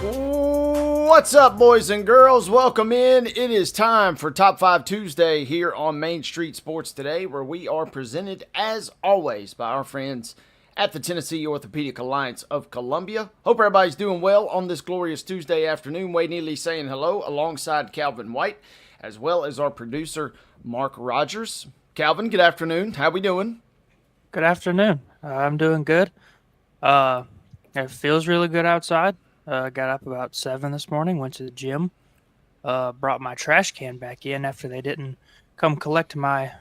What's up, boys and girls? Welcome in. It is time for Top 5 Tuesday here on Main Street Sports Today, where we are presented, as always, by our friends at the Tennessee Orthopedic Alliance of Columbia. Hope everybody's doing well on this glorious Tuesday afternoon. Wade Neely saying hello alongside Calvin White, as well as our producer, Mark Rogers. Calvin, good afternoon. How we doing? Good afternoon. I'm doing good. It feels really good outside. Got up about 7 this morning, went to the gym, brought my trash can back in after they didn't come collect my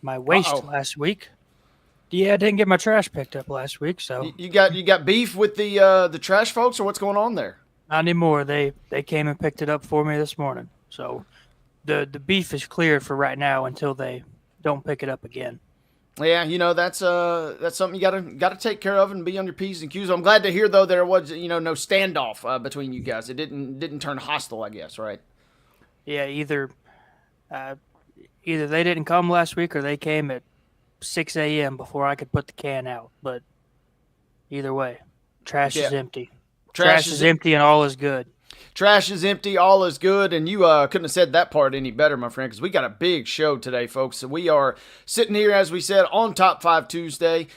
waste last week. Yeah, I didn't get my trash picked up last week, so You got beef with the trash folks, or what's going on there? not anymore. They came and picked it up for me this morning. So the beef is cleared for right now until they don't pick it up again. Yeah, that's something you gotta take care of and be on your P's and Q's. I'm glad to hear though there was no standoff between you guys. It didn't turn hostile, I guess, right? Yeah, either they didn't come last week or they came at 6 a.m. before I could put the can out. But either way, trash is empty. Trash is empty and all is good. Trash is empty, all is good, and you couldn't have said that part any better, my friend, because we got a big show today, folks. So we are sitting here, as we said, on Top 5 Tuesday.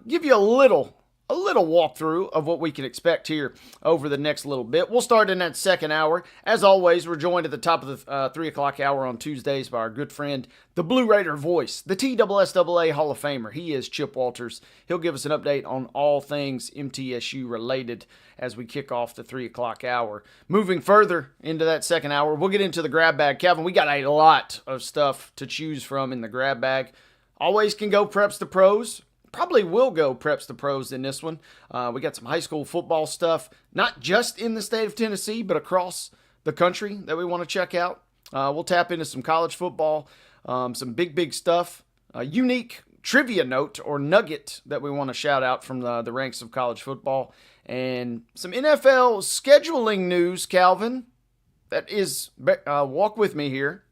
Give you a little walkthrough of what we can expect here over the next little bit. We'll start in that second hour. As always, we're joined at the top of the 3 o'clock hour on Tuesdays by our good friend, the Blue Raider voice, the TSSAA Hall of Famer. He is Chip Walters. He'll give us an update on all things MTSU related as we kick off the 3 o'clock hour. Moving further into that second hour, we'll get into the grab bag. Calvin, we got a lot of stuff to choose from in the grab bag. Always can go preps to pros. Probably will go preps to pros in this one. We got some high school football stuff, not just in the state of Tennessee, but across the country that we want to check out. We'll tap into some college football, some big stuff, a unique trivia note or nugget that we want to shout out from the ranks of college football, and some NFL scheduling news, Calvin. That is, walk with me here.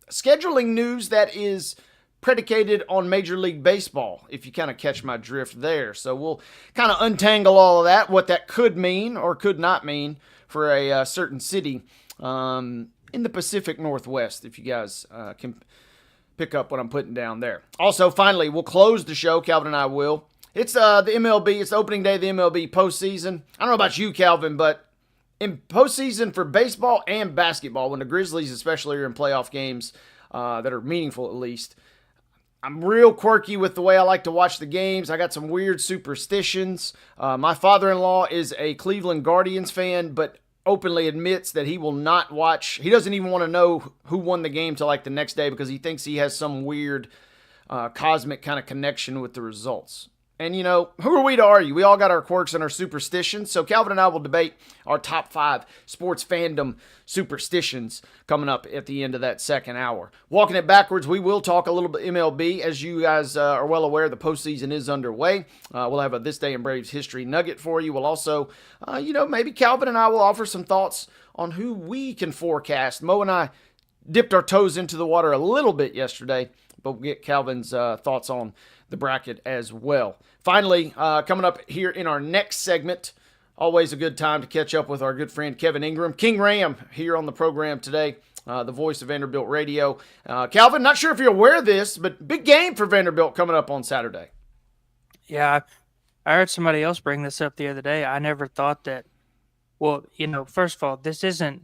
Scheduling news that is predicated on Major League Baseball, if you kind of catch my drift there. So we'll kind of untangle all of that, what that could mean or could not mean for a certain city in the Pacific Northwest, if you guys can pick up what I'm putting down there. Also, finally, we'll close the show, Calvin and I will. It's the MLB, it's the opening day of the MLB postseason. I don't know about you, Calvin, but in postseason for baseball and basketball, when the Grizzlies especially are in playoff games that are meaningful at least, I'm real quirky with the way I like to watch the games. I got some weird superstitions. My father-in-law is a Cleveland Guardians fan, but openly admits that he will not watch. He doesn't even want to know who won the game till like the next day because he thinks he has some weird cosmic kind of connection with the results. And, who are we to argue? We all got our quirks and our superstitions. So Calvin and I will debate our top 5 sports fandom superstitions coming up at the end of that second hour. Walking it backwards, we will talk a little bit MLB. As you guys are well aware, the postseason is underway. We'll have a This Day in Braves history nugget for you. We'll also, maybe Calvin and I will offer some thoughts on who we can forecast. Mo and I dipped our toes into the water a little bit yesterday, but we'll get Calvin's thoughts on the bracket as well. Finally, coming up here in our next segment, always a good time to catch up with our good friend Kevin Ingram. King Ram here on the program today, the voice of Vanderbilt Radio. Calvin, not sure if you're aware of this, but big game for Vanderbilt coming up on Saturday. Yeah, I heard somebody else bring this up the other day. I never thought that, first of all, this isn't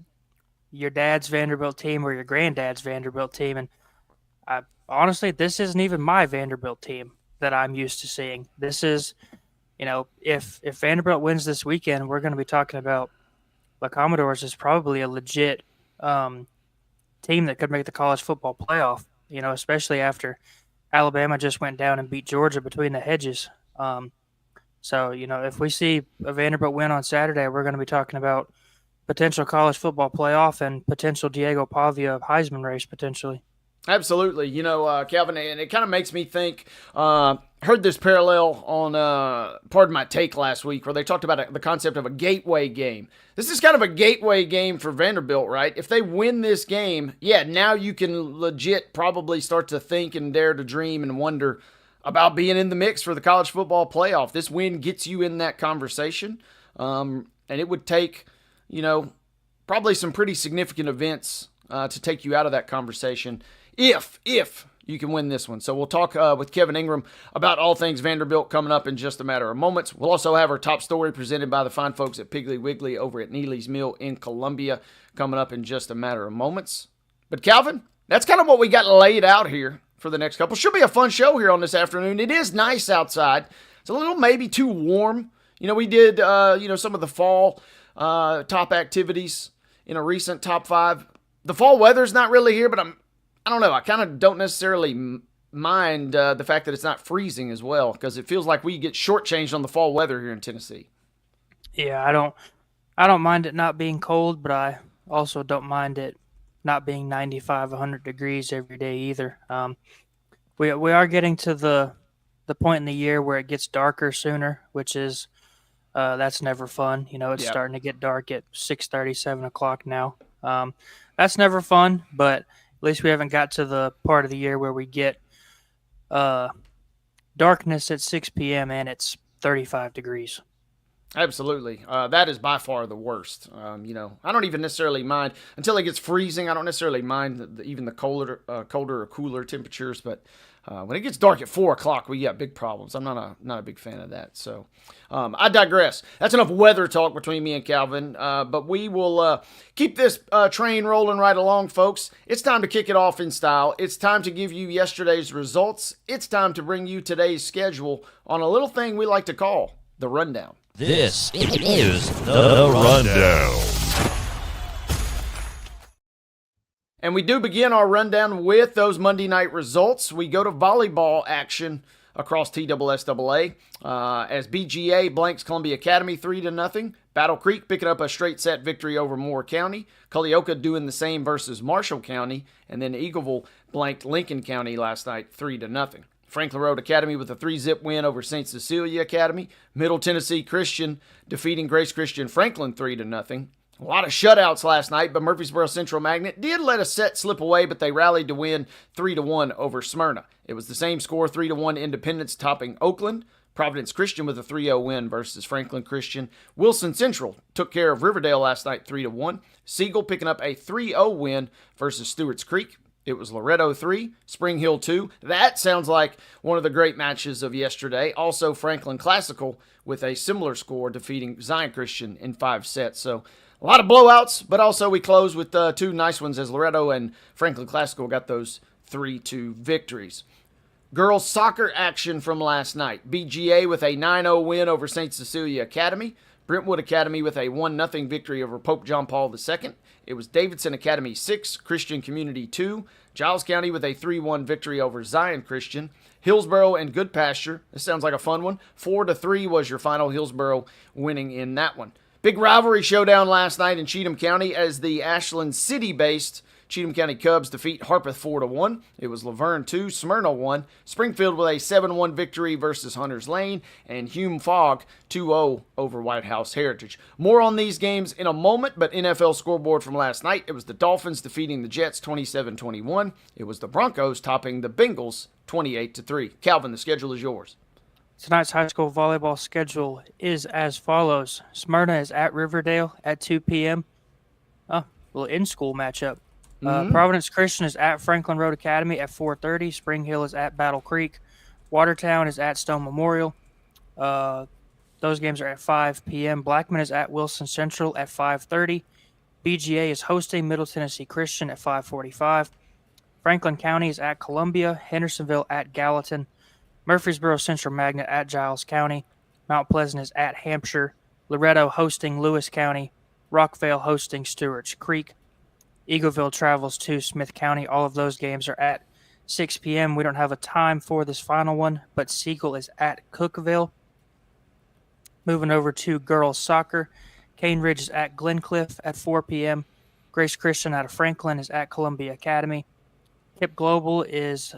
your dad's Vanderbilt team or your granddad's Vanderbilt team, and honestly, this isn't even my Vanderbilt team that I'm used to seeing. This is, if Vanderbilt wins this weekend, we're going to be talking about the Commodores is probably a legit team that could make the college football playoff, especially after Alabama just went down and beat Georgia between the hedges. So, if we see a Vanderbilt win on Saturday, we're going to be talking about potential college football playoff and potential Diego Pavia Heisman race potentially. Absolutely. Calvin, and it kind of makes me think, heard this parallel on Pardon My Take last week where they talked about the concept of a gateway game. This is kind of a gateway game for Vanderbilt, right? If they win this game, now you can legit probably start to think and dare to dream and wonder about being in the mix for the college football playoff. This win gets you in that conversation. And it would take, probably some pretty significant events to take you out of that conversation if you can win this one. So we'll talk with Kevin Ingram about all things Vanderbilt coming up in just a matter of moments. We'll also have our top story presented by the fine folks at Piggly Wiggly over at Neely's Mill in Columbia coming up in just a matter of moments. But Calvin, that's kind of what we got laid out here for the next couple. Should be a fun show here on this afternoon. It is nice outside. It's a little maybe too warm. We did, some of the fall top activities in a recent top 5. The fall weather's not really here, but I don't know. I kind of don't necessarily mind the fact that it's not freezing as well, because it feels like we get shortchanged on the fall weather here in Tennessee. Yeah, I don't mind it not being cold, but I also don't mind it not being 95, 100 degrees every day either. We are getting to the point in the year where it gets darker sooner, which is that's never fun. It's starting to get dark at 6:30, 7 o'clock now. That's never fun, but at least we haven't got to the part of the year where we get darkness at 6 p.m. and it's 35 degrees. Absolutely. That is by far the worst. I don't even necessarily mind until it gets freezing. I don't necessarily mind even the colder or cooler temperatures, but when it gets dark at 4 o'clock, we got big problems. I'm not a big fan of that. So I digress. That's enough weather talk between me and Calvin. But we will keep this train rolling right along, folks. It's time to kick it off in style. It's time to give you yesterday's results. It's time to bring you today's schedule on a little thing we like to call the rundown. This is the Rundown. And we do begin our rundown with those Monday night results. We go to volleyball action across TSSAA as BGA blanks Columbia Academy 3-0. Battle Creek picking up a straight set victory over Moore County. Culleoka doing the same versus Marshall County. And then Eagleville blanked Lincoln County last night 3-0. Franklin Road Academy with a 3-zip win over St. Cecilia Academy. Middle Tennessee Christian defeating Grace Christian Franklin 3-0. A lot of shutouts last night, but Murfreesboro Central Magnet did let a set slip away, but they rallied to win 3-1 over Smyrna. It was the same score, 3-1 Independence topping Oakland. Providence Christian with a 3-0 win versus Franklin Christian. Wilson Central took care of Riverdale last night 3-1. Siegel picking up a 3-0 win versus Stewart's Creek. It was Loretto 3, Spring Hill 2. That sounds like one of the great matches of yesterday. Also, Franklin Classical with a similar score defeating Zion Christian in 5 sets. So, a lot of blowouts, but also we close with 2 nice ones as Loretto and Franklin Classical got those 3-2 victories. Girls soccer action from last night. BGA with a 9-0 win over St. Cecilia Academy. Brentwood Academy with a 1-0 victory over Pope John Paul II. It was Davidson Academy 6, Christian Community 2. Giles County with a 3-1 victory over Zion Christian. Hillsboro and Good Pasture. This sounds like a fun one. 4-3 was your final, Hillsboro winning in that one. Big rivalry showdown last night in Cheatham County as the Ashland City-based Cheatham County Cubs defeat Harpeth 4-1. It was Laverne 2, Smyrna 1. Springfield with a 7-1 victory versus Hunters Lane. And Hume Fogg 2-0 over White House Heritage. More on these games in a moment, but NFL scoreboard from last night. It was the Dolphins defeating the Jets 27-21. It was the Broncos topping the Bengals 28-3. Calvin, the schedule is yours. Tonight's high school volleyball schedule is as follows. Smyrna is at Riverdale at 2 p.m. A little in-school matchup. Providence Christian is at Franklin Road Academy at 4:30. Spring Hill is at Battle Creek. Watertown is at Stone Memorial. Those games are at 5 p.m. Blackman is at Wilson Central at 5:30. BGA is hosting Middle Tennessee Christian at 5:45. Franklin County is at Columbia. Hendersonville at Gallatin. Murfreesboro Central Magnet at Giles County. Mount Pleasant is at Hampshire. Loretto hosting Lewis County. Rockvale hosting Stewart's Creek. Eagleville travels to Smith County. All of those games are at 6 p.m. We don't have a time for this final one, but Siegel is at Cookeville. Moving over to girls soccer. Cane Ridge is at Glencliff at 4 p.m. Grace Christian out of Franklin is at Columbia Academy. Kip Global is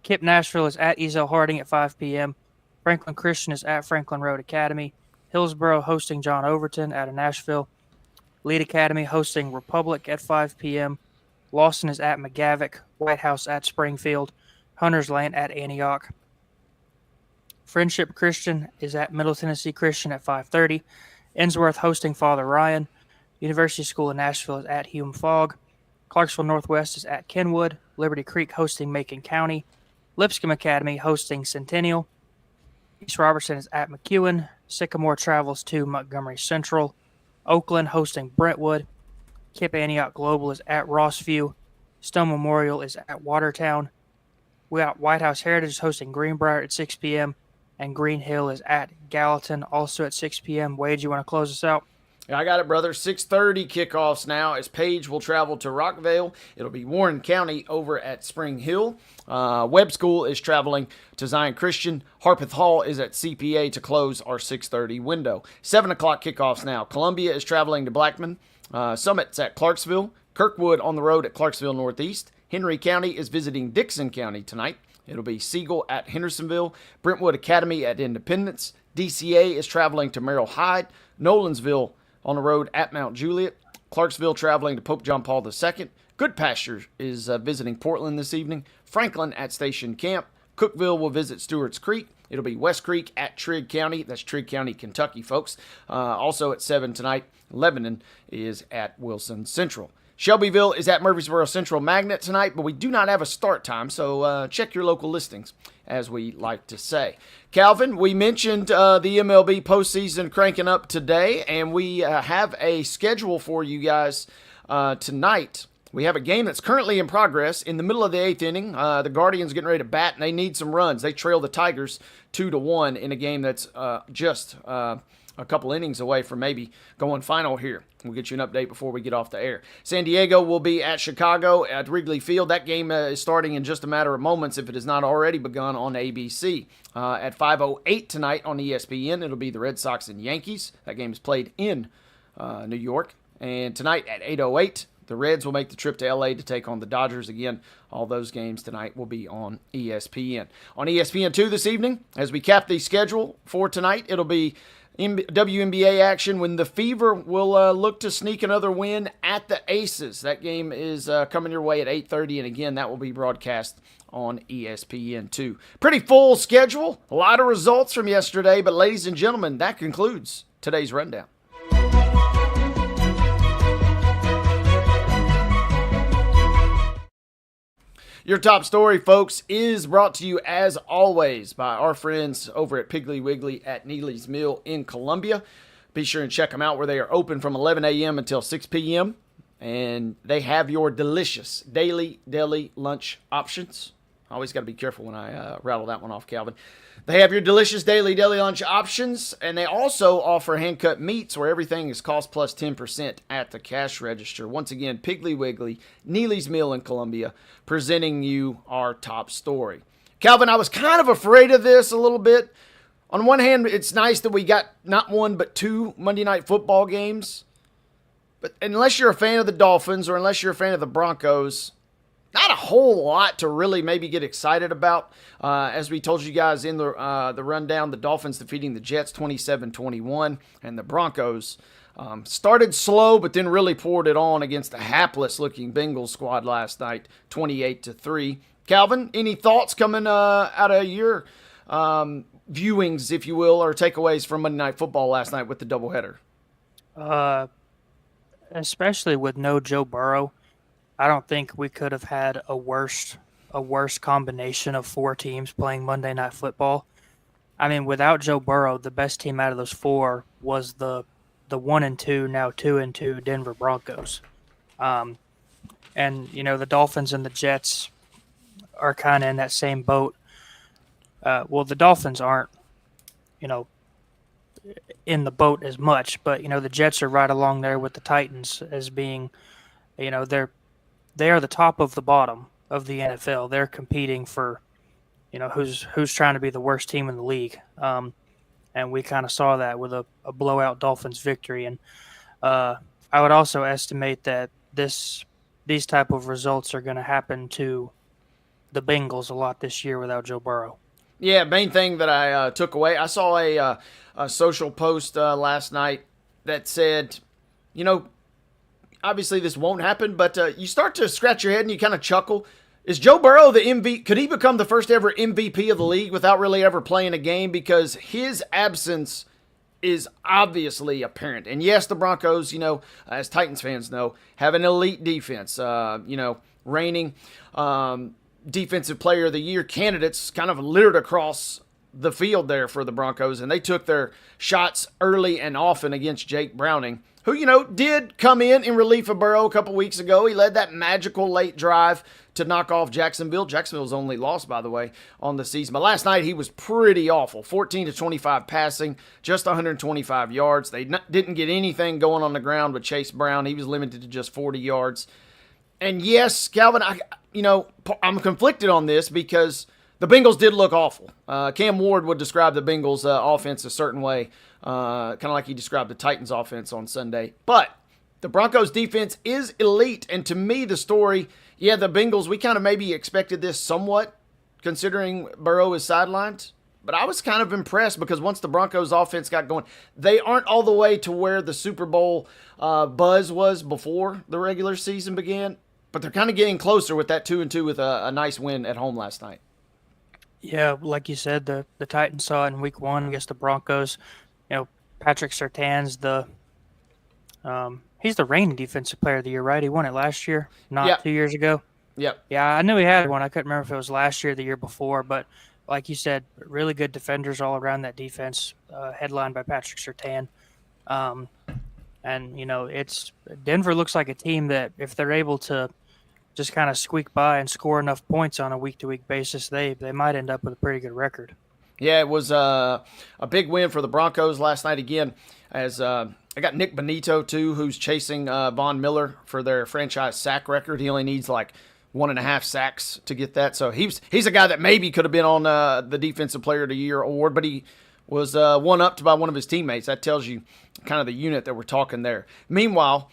Kip Nashville is at Ezel Harding at 5 p.m. Franklin Christian is at Franklin Road Academy. Hillsboro hosting John Overton out of Nashville. Lead Academy hosting Republic at 5 p.m. Lawson is at McGavick. White House at Springfield. Hunters Lane at Antioch. Friendship Christian is at Middle Tennessee Christian at 5:30. Ensworth hosting Father Ryan. University School of Nashville is at Hume Fogg. Clarksville Northwest is at Kenwood. Liberty Creek hosting Macon County. Lipscomb Academy hosting Centennial. East Robertson is at McEwen. Sycamore travels to Montgomery Central. Oakland hosting Brentwood. Kip Antioch Global is at Rossview. Stone Memorial is at Watertown. We got White House Heritage is hosting Greenbrier at 6 p.m. And Green Hill is at Gallatin also at 6 p.m. Wade, you want to close us out? Yeah, I got it, brother. 6:30 kickoffs now as Page will travel to Rockvale. It'll be Warren County over at Spring Hill. Webb School is traveling to Zion Christian. Harpeth Hall is at CPA to close our 6:30 window. 7 o'clock kickoffs now. Columbia is traveling to Blackman. Summit's at Clarksville. Kirkwood on the road at Clarksville Northeast. Henry County is visiting Dixon County tonight. It'll be Siegel at Hendersonville. Brentwood Academy at Independence. DCA is traveling to Merrill Hyde. Nolansville on the road at Mount Juliet. Clarksville traveling to Pope John Paul II. Good Pasture is visiting Portland this evening. Franklin at Station Camp. Cookeville will visit Stewart's Creek. It'll be West Creek at Trigg County. That's Trigg County, Kentucky, folks. Also at 7 tonight, Lebanon is at Wilson Central. Shelbyville is at Murfreesboro Central Magnet tonight, but we do not have a start time, so check your local listings, as we like to say. Calvin, we mentioned the MLB postseason cranking up today, and we have a schedule for you guys tonight. We have a game that's currently in progress in the middle of the 8th inning. The Guardians getting ready to bat, and they need some runs. They trail the Tigers 2-1 in a game that's just a couple innings away from maybe going final here. We'll get you an update before we get off the air. San Diego will be at Chicago at Wrigley Field. That game is starting in just a matter of moments if it has not already begun on ABC. At 5:08 tonight on ESPN, it'll be the Red Sox and Yankees. That game is played in New York. And tonight at 8:08, the Reds will make the trip to L.A. to take on the Dodgers again. All those games tonight will be on ESPN. On ESPN2 this evening, as we cap the schedule for tonight, it'll be WNBA action when the Fever will look to sneak another win at the Aces. That game is coming your way at 8:30, and again, that will be broadcast on ESPN2. Pretty full schedule, a lot of results from yesterday, but ladies and gentlemen, that concludes today's rundown. Your top story, folks, is brought to you, as always, by our friends over at Piggly Wiggly at Neely's Mill in Columbia. Be sure and check them out where they are open from 11 a.m. until 6 p.m. And they have your delicious daily deli lunch options. I always got to be careful when I rattle that one off, Calvin. They have your delicious daily deli lunch options, and they also offer hand-cut meats where everything is cost plus 10% at the cash register. Once again, Piggly Wiggly, Neely's Mill in Columbia, presenting you our top story. Calvin, I was kind of afraid of this a little bit. On one hand, it's nice that we got not one but two Monday Night Football games. But unless you're a fan of the Dolphins or unless you're a fan of the Broncos, not a whole lot to really maybe get excited about. As we told you guys in the rundown, the Dolphins defeating the Jets 27-21, and the Broncos started slow but then really poured it on against the hapless-looking Bengals squad last night, 28-3. Calvin, any thoughts coming out of your viewings, if you will, or takeaways from Monday Night Football last night with the doubleheader? Especially with no Joe Burrow. I don't think we could have had a worse combination of four teams playing Monday Night Football. I mean, without Joe Burrow, the best team out of those four was the 1-2, now 2-2 Denver Broncos. And you know, the Dolphins and the Jets are kind of in that same boat. Well, the Dolphins aren't, you know, in the boat as much, but you know, the Jets are right along there with the Titans as being, you know, they are the top of the bottom of the NFL. They're competing for, you know, who's trying to be the worst team in the league. And we kind of saw that with a blowout Dolphins victory. And I would also estimate that these type of results are going to happen to the Bengals a lot this year without Joe Burrow. Yeah, main thing that I took away, I saw a social post last night that said, you know, obviously this won't happen, but you start to scratch your head and you kind of chuckle. Is Joe Burrow the MVP? Could he become the first ever MVP of the league without really ever playing a game? Because his absence is obviously apparent. And yes, the Broncos, as Titans fans know, have an elite defense. Reigning Defensive Player of the Year candidates kind of littered across the field there for the Broncos, and they took their shots early and often against Jake Browning, who, did come in relief of Burrow a couple weeks ago. He led that magical late drive to knock off Jacksonville. Jacksonville's only loss, by the way, on the season. But last night he was pretty awful. 14 to 25 passing, just 125 yards. They didn't get anything going on the ground with Chase Brown. He was limited to just 40 yards. And yes, Calvin, I'm conflicted on this because the Bengals did look awful. Cam Ward would describe the Bengals offense a certain way, kind of like he described the Titans offense on Sunday. But the Broncos defense is elite. And to me, the story, the Bengals, we kind of maybe expected this somewhat, considering Burrow is sidelined. But I was kind of impressed because once the Broncos offense got going, they aren't all the way to where the Super Bowl buzz was before the regular season began. But they're kind of getting closer with that 2-2 with a nice win at home last night. Yeah, like you said, the Titans saw it in week 1 against the Broncos. Patrick Surtain's he's the reigning defensive player of the year, right? He won it last year, not 2 years ago. Yep. Yeah, I knew he had one. I couldn't remember if it was last year or the year before, but like you said, really good defenders all around that defense, headlined by Patrick Surtain. It's Denver looks like a team that if they're able to just kind of squeak by and score enough points on a week-to-week basis, they might end up with a pretty good record. Yeah, it was a big win for the Broncos last night again. As I got Nick Bonito, too, who's chasing Von Miller for their franchise sack record. He only needs like 1.5 sacks to get that. So he's a guy that maybe could have been on the Defensive Player of the Year award, but he was one-upped by one of his teammates. That tells you kind of the unit that we're talking there. Meanwhile,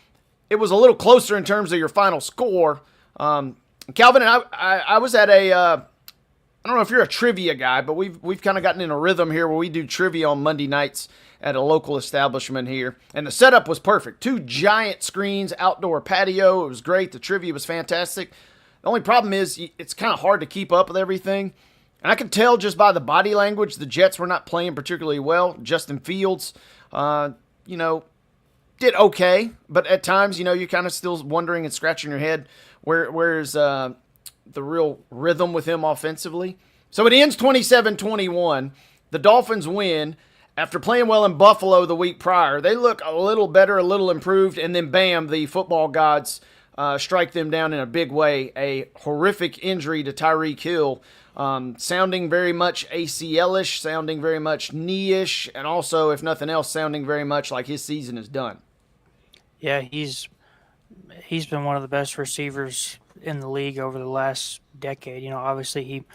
it was a little closer in terms of your final score. Calvin and I was at I don't know if you're a trivia guy, but we've kind of gotten in a rhythm here where we do trivia on Monday nights at a local establishment here. And the setup was perfect. 2 giant screens, outdoor patio. It was great. The trivia was fantastic. The only problem is it's kind of hard to keep up with everything. And I could tell just by the body language, the Jets were not playing particularly well. Justin Fields, did okay. But at times, you're kind of still wondering and scratching your head where's the real rhythm with him offensively. So it ends 27-21. The Dolphins win. After playing well in Buffalo the week prior, they look a little better, a little improved, and then bam, the football gods strike them down in a big way. A horrific injury to Tyreek Hill, sounding very much ACL-ish, sounding very much knee-ish, and also, if nothing else, sounding very much like his season is done. Yeah, he's been one of the best receivers in the league over the last decade. Obviously he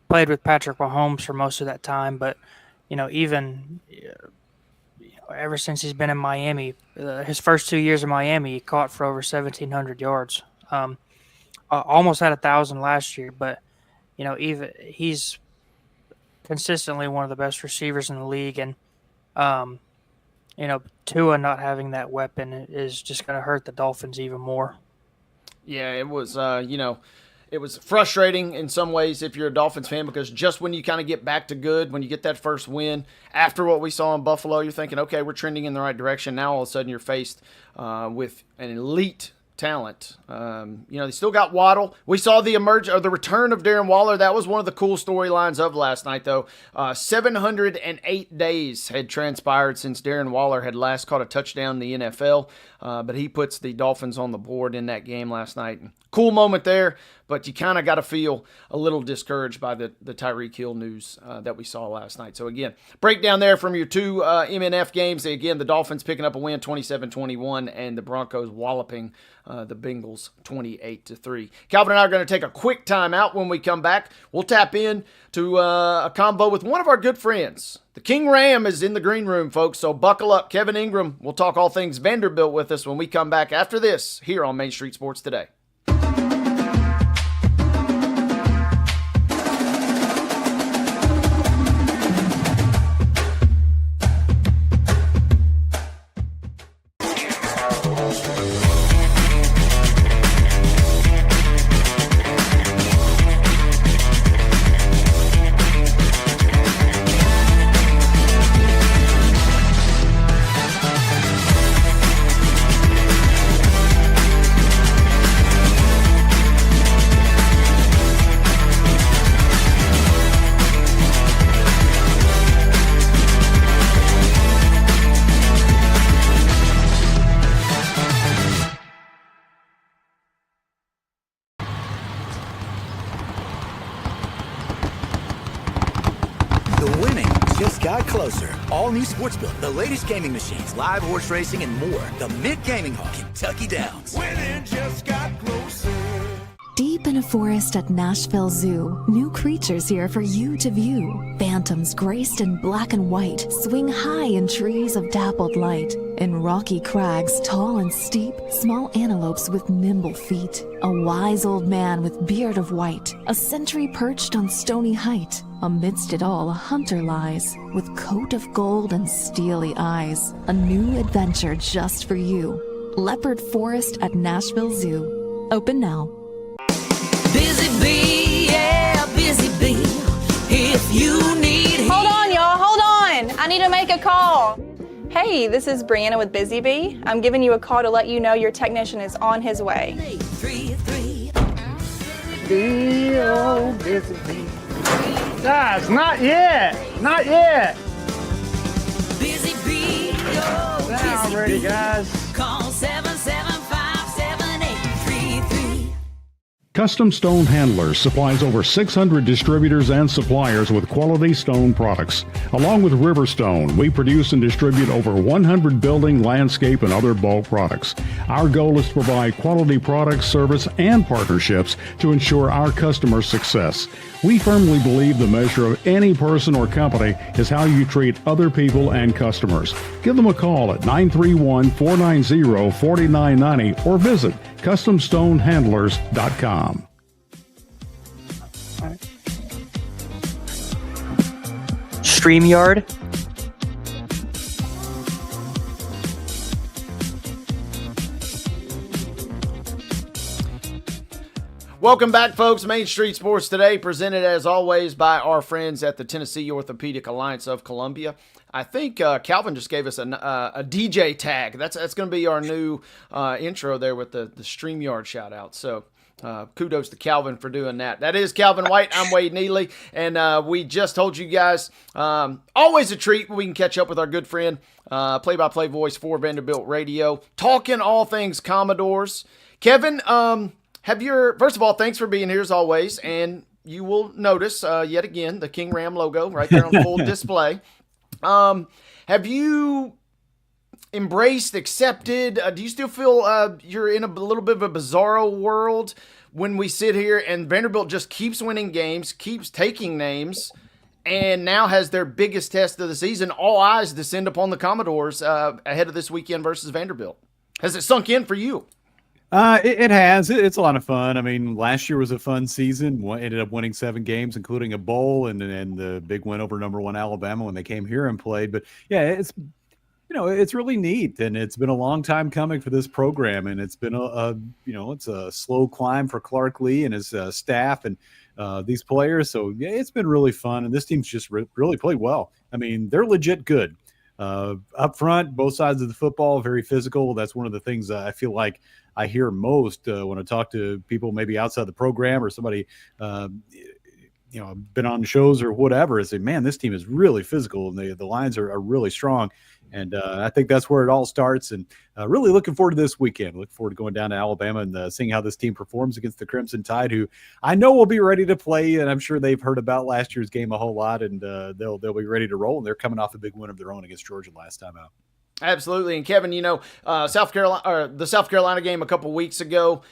played with Patrick Mahomes for most of that time, but even ever since he's been in Miami, his first 2 years in Miami, he caught for over 1,700 yards. Almost had 1,000 last year, but even he's consistently one of the best receivers in the league, and Tua not having that weapon is just going to hurt the Dolphins even more. Yeah, it was, it was frustrating in some ways if you're a Dolphins fan because just when you kind of get back to good, when you get that first win, after what we saw in Buffalo, you're thinking, okay, we're trending in the right direction. Now all of a sudden you're faced with an elite talent. They still got Waddle. We saw the return of Darren Waller. That was one of the cool storylines of last night, though. 708 days had transpired since Darren Waller had last caught a touchdown in the NFL, but he puts the Dolphins on the board in that game last night. Cool moment there, but you kind of got to feel a little discouraged by the Tyreek Hill news that we saw last night. So, again, breakdown there from your 2 MNF games. Again, the Dolphins picking up a win 27-21 and the Broncos walloping the Bengals 28-3. Calvin and I are going to take a quick time out. When we come back, we'll tap in to a combo with one of our good friends. The King Ram is in the green room, folks, so buckle up. Kevin Ingram will talk all things Vanderbilt with us when we come back after this here on Main Street Sports Today. closer. All new Sportsbook, the latest gaming machines, live horse racing, and more. The Mid Gaming Hall, Kentucky Downs. Winning just got closer. Deep in a forest at Nashville Zoo, new creatures here for you to view. Phantoms graced in black and white swing high in trees of dappled light. In rocky crags, tall and steep, small antelopes with nimble feet. A wise old man with beard of white, a sentry perched on stony height. Amidst it all, a hunter lies, with coat of gold and steely eyes. A new adventure just for you. Leopard Forest at Nashville Zoo. Open now. Busy bee, yeah, busy bee. If you need Hold on, y'all, hold on. I need to make a call. Hey, this is Brianna with Busy Bee. I'm giving you a call to let you know your technician is on his way. 833. Busy bee. Guys, not yet. Not yet. Busy bee, oh, Now busy ready, bee. guys. Call 775-7833. Custom Stone Handlers supplies over 600 distributors and suppliers with quality stone products. Along with Riverstone, we produce and distribute over 100 building, landscape, and other bulk products. Our goal is to provide quality products, service, and partnerships to ensure our customers' success. We firmly believe the measure of any person or company is how you treat other people and customers. Give them a call at 931-490-4990 or visit CustomStoneHandlers.com. StreamYard. Welcome back, folks. Main Street Sports Today, presented as always by our friends at the Tennessee Orthopedic Alliance of Columbia. I think Calvin just gave us a DJ tag. That's going to be our new intro there with the StreamYard shout out. So kudos to Calvin for doing that. That is Calvin White. I'm Wade Neely. And we just told you guys, always a treat when we can catch up with our good friend, play-by-play voice for Vanderbilt Radio, talking all things Commodores. Kevin, first of all, thanks for being here as always, and you will notice yet again the King Ram logo right there on full display. Have you embraced, accepted? Do you still feel you're in a little bit of a bizarro world when we sit here and Vanderbilt just keeps winning games, keeps taking names, and now has their biggest test of the season? All eyes descend upon the Commodores ahead of this weekend versus Vanderbilt. Has it sunk in for you? It has. It's a lot of fun. I mean, last year was a fun season. Ended up winning 7 games, including a bowl and the big win over number 1 Alabama when they came here and played. But yeah, it's really neat, and it's been a long time coming for this program, and it's been it's a slow climb for Clark Lee and his staff and these players. So yeah, it's been really fun, and this team's just really played well. I mean, they're legit good. Up front, both sides of the football, very physical. That's one of the things I feel like I hear most when I talk to people maybe outside the program or somebody, been on shows or whatever, is say, man, this team is really physical and the lines are really strong. And I think that's where it all starts. And really looking forward to this weekend. Look forward to going down to Alabama and seeing how this team performs against the Crimson Tide, who I know will be ready to play. And I'm sure they've heard about last year's game a whole lot, and they'll be ready to roll. And they're coming off a big win of their own against Georgia last time out. Absolutely. And Kevin, the South Carolina game a couple weeks ago,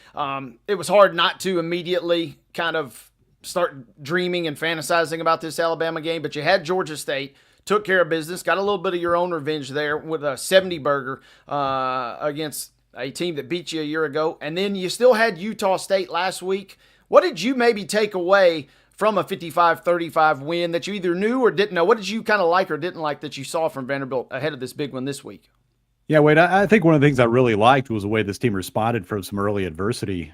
it was hard not to immediately kind of start dreaming and fantasizing about this Alabama game, but you had Georgia State, took care of business, got a little bit of your own revenge there with a 70-burger against a team that beat you a year ago, and then you still had Utah State last week. What did you maybe take away from a 55-35 win that you either knew or didn't know? What did you kind of like or didn't like that you saw from Vanderbilt ahead of this big one this week? Yeah, Wade, I think one of the things I really liked was the way this team responded from some early adversity.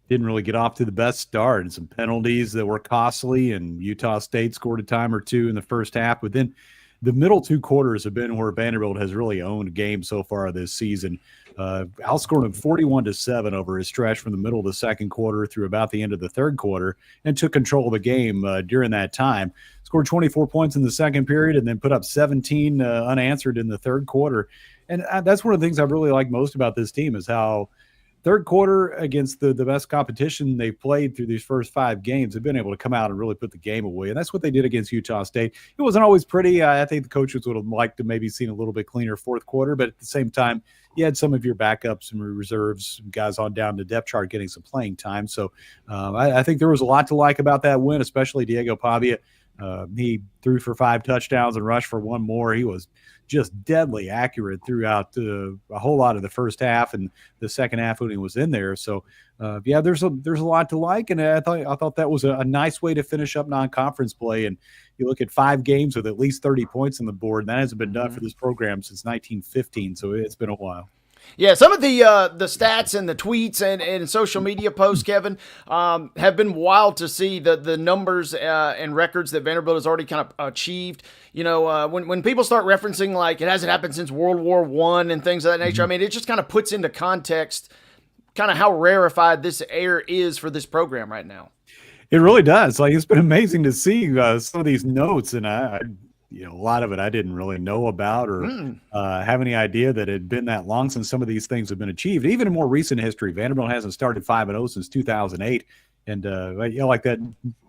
Didn't really get off to the best start, and some penalties that were costly, and Utah State scored a time or two in the first half. But then the middle 2 quarters have been where Vanderbilt has really owned games so far this season. Outscored them 41-7 over his stretch from the middle of the second quarter through about the end of the third quarter, and took control of the game during that time. Scored 24 points in the second period and then put up 17 unanswered in the third quarter. And that's one of the things I really like most about this team is how third quarter against the best competition they've played through these first 5 games, they've been able to come out and really put the game away. And that's what they did against Utah State. It wasn't always pretty. I think the coaches would have liked to maybe seen a little bit cleaner fourth quarter, but at the same time, you had some of your backups and reserves, guys on down the depth chart getting some playing time. So I think there was a lot to like about that win, especially Diego Pavia. He threw for 5 touchdowns and rushed for 1 more. He was just deadly accurate throughout a whole lot of the first half and the second half when he was in there. So there's a lot to like, and I thought that was a nice way to finish up non-conference play. And you look at 5 games with at least 30 points on the board, and that hasn't been done for this program since 1915. So it's been a while. Yeah, some of the stats and the tweets and social media posts, Kevin, have been wild to see the numbers and records that Vanderbilt has already kind of achieved. You know, when people start referencing like it hasn't happened since World War I and things of that nature, I mean, it just kind of puts into context kind of how rarefied this air is for this program right now. It really does. Like, it's been amazing to see some of these notes, and a lot of it I didn't really know about or have any idea that it had been that long since some of these things have been achieved. Even in more recent history, Vanderbilt hasn't started 5-0 since 2008. And like that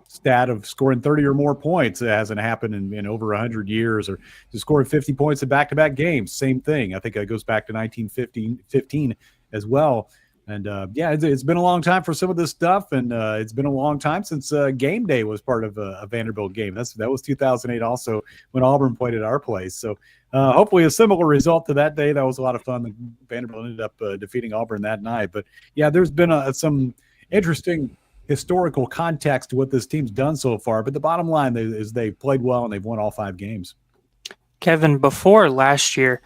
stat of scoring 30 or more points, it hasn't happened in over 100 years, or to score 50 points in back-to-back games. Same thing. I think it goes back to 1915 as well. And it's been a long time for some of this stuff, and it's been a long time since game day was part of a Vanderbilt game. That was 2008 also, when Auburn played at our place. So hopefully a similar result to that day. That was a lot of fun. Vanderbilt ended up defeating Auburn that night. But yeah, there's been some interesting historical context to what this team's done so far. But the bottom line is they've played well and they've won all 5 games. Kevin, before last year,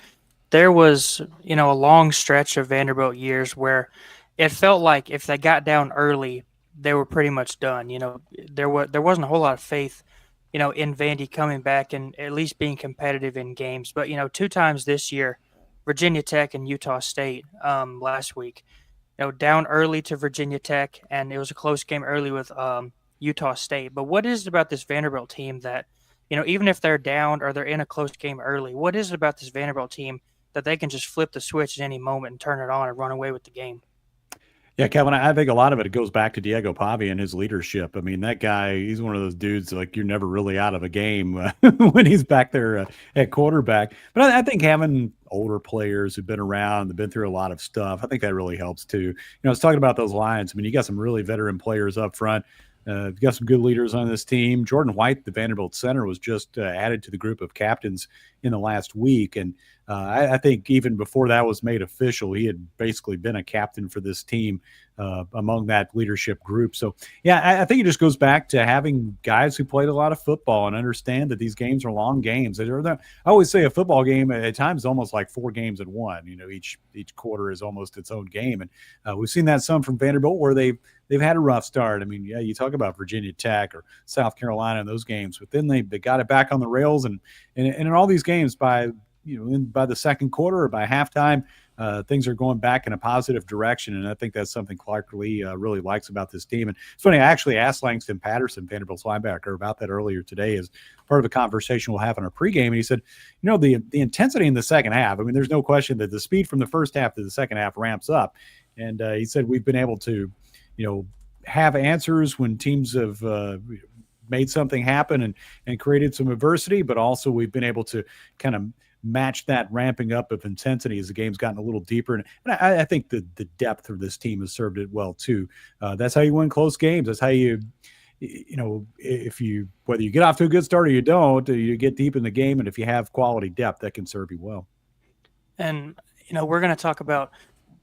there was, a long stretch of Vanderbilt years where it felt like if they got down early, they were pretty much done. There wasn't a whole lot of faith, in Vandy coming back and at least being competitive in games. But, 2 times this year, Virginia Tech and Utah State last week, down early to Virginia Tech, and it was a close game early with Utah State. But what is it about this Vanderbilt team that, even if they're down or they're in a close game early, what is it about this Vanderbilt team that they can just flip the switch at any moment and turn it on and run away with the game? Yeah, Kevin, I think a lot of it goes back to Diego Pavia and his leadership. I mean, that guy, he's one of those dudes, like, you're never really out of a game when he's back there at quarterback. But I think having older players who've been around, they've been through a lot of stuff, I think that really helps too. I was talking about those Lions. I mean, you got some really veteran players up front. You've got some good leaders on this team. Jordan White, the Vanderbilt center, was just added to the group of captains in the last week. And I think even before that was made official, he had basically been a captain for this team among that leadership group. So, yeah, I think it just goes back to having guys who played a lot of football and understand that these games are long games. I always say a football game at times is almost like 4 games in one. Each quarter is almost its own game. And we've seen that some from Vanderbilt where they've had a rough start. I mean, yeah, you talk about Virginia Tech or South Carolina in those games, but then they got it back on the rails. And in all these games, by the second quarter or by halftime, things are going back in a positive direction. And I think that's something Clark Lee really likes about this team. And it's funny, I actually asked Langston Patterson, Vanderbilt's linebacker, about that earlier today as part of a conversation we'll have in our pregame. And he said, the intensity in the second half, I mean, there's no question that the speed from the first half to the second half ramps up. And he said, we've been able to, have answers when teams have made something happen and created some adversity, but also we've been able to kind of match that ramping up of intensity as the game's gotten a little deeper. And I think the depth of this team has served it well too. That's how you win close games. That's how whether you get off to a good start or you don't, you get deep in the game. And if you have quality depth, that can serve you well. And, we're going to talk about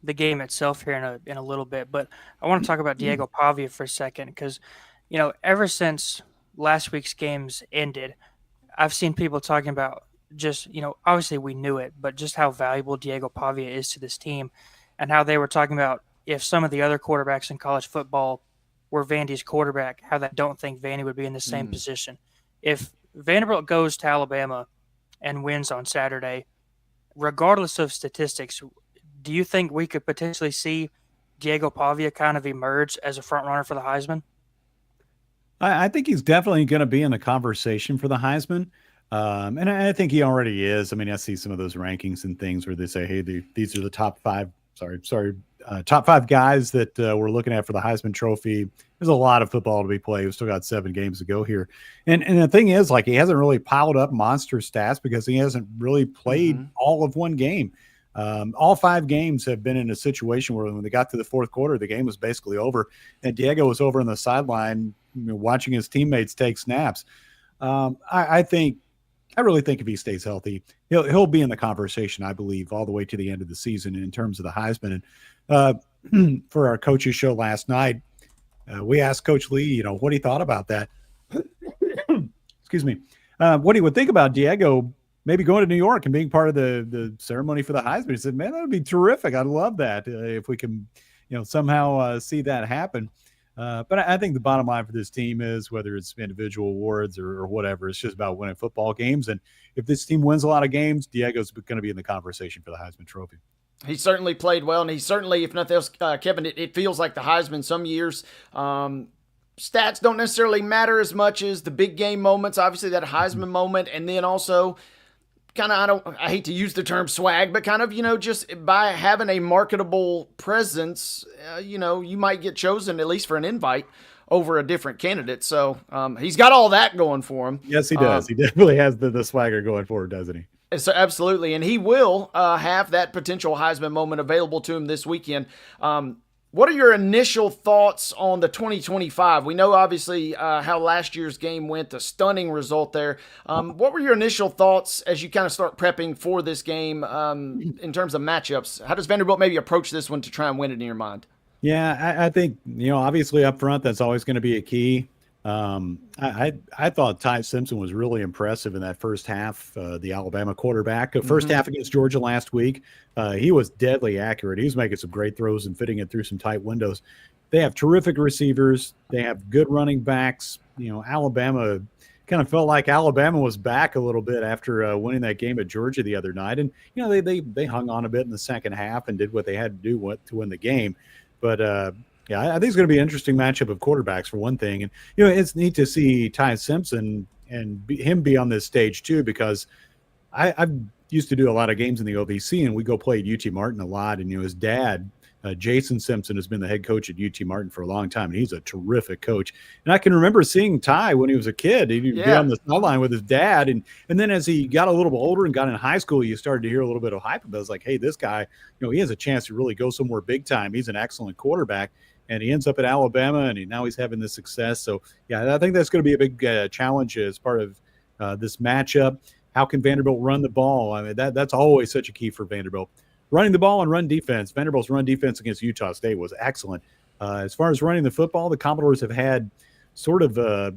the game itself here in a little bit, but I want to talk about Diego Pavia for a second because, ever since last week's games ended, I've seen people talking about just, obviously we knew it, but just how valuable Diego Pavia is to this team and how they were talking about if some of the other quarterbacks in college football were Vandy's quarterback, how they don't think Vandy would be in the same position. If Vanderbilt goes to Alabama and wins on Saturday, regardless of statistics, do you think we could potentially see Diego Pavia kind of emerge as a front runner for the Heisman? I think he's definitely going to be in the conversation for the Heisman. And I think he already is. I mean, I see some of those rankings and things where they say, hey, these are the top 5. Sorry. top 5 guys that we're looking at for the Heisman Trophy. There's a lot of football to be played. We've still got 7 games to go here. And the thing is, like, he hasn't really piled up monster stats because he hasn't really played all of one game. All 5 games have been in a situation where when they got to the fourth quarter, the game was basically over. And Diego was over on the sideline, watching his teammates take snaps. I really think if he stays healthy, he'll be in the conversation, I believe, all the way to the end of the season in terms of the Heisman. And for our coaches show last night, we asked Coach Lee, what he thought about that. Excuse me. What he would think about Diego maybe going to New York and being part of the ceremony for the Heisman. He said, man, that would be terrific. I'd love that if we can, somehow see that happen. But I think the bottom line for this team is, whether it's individual awards or whatever, it's just about winning football games. And if this team wins a lot of games, Diego's going to be in the conversation for the Heisman Trophy. He certainly played well, and he certainly, if nothing else, Kevin, it feels like the Heisman some years. Stats don't necessarily matter as much as the big game moments, obviously that Heisman moment, and then also kind of, I hate to use the term swag, but kind of, just by having a marketable presence, you might get chosen at least for an invite over a different candidate. So he's got all that going for him. Yes, he does. He definitely has the swagger going forward, doesn't he? So absolutely, and he will have that potential Heisman moment available to him this weekend. What are your initial thoughts on the 2025? We know, obviously, how last year's game went, a stunning result there. What were your initial thoughts as you kind of start prepping for this game in terms of matchups? How does Vanderbilt maybe approach this one to try and win it in your mind? Yeah, I think, obviously up front, that's always going to be a key. I thought Ty Simpson was really impressive in that first half, the Alabama quarterback. First half against Georgia last week, he was deadly accurate. He was making some great throws and fitting it through some tight windows. They have terrific receivers. They have good running backs. Alabama kind of felt like Alabama was back a little bit after winning that game at Georgia the other night. And, they hung on a bit in the second half and did what they had to do to win the game. But, yeah, I think it's going to be an interesting matchup of quarterbacks for one thing. And, it's neat to see Ty Simpson and him be on this stage too, because I've used to do a lot of games in the OVC, and we go play at UT Martin a lot. And, his dad, Jason Simpson, has been the head coach at UT Martin for a long time, and he's a terrific coach. And I can remember seeing Ty when he was a kid. He'd be on the sideline with his dad. And then as he got a little bit older and got in high school, you started to hear a little bit of hype about it. It's like, hey, this guy, he has a chance to really go somewhere big time. He's an excellent quarterback. And he ends up at Alabama, and now he's having this success. So, yeah, I think that's going to be a big challenge as part of this matchup. How can Vanderbilt run the ball? I mean, that's always such a key for Vanderbilt. Running the ball and run defense. Vanderbilt's run defense against Utah State was excellent. As far as running the football, the Commodores have had sort of a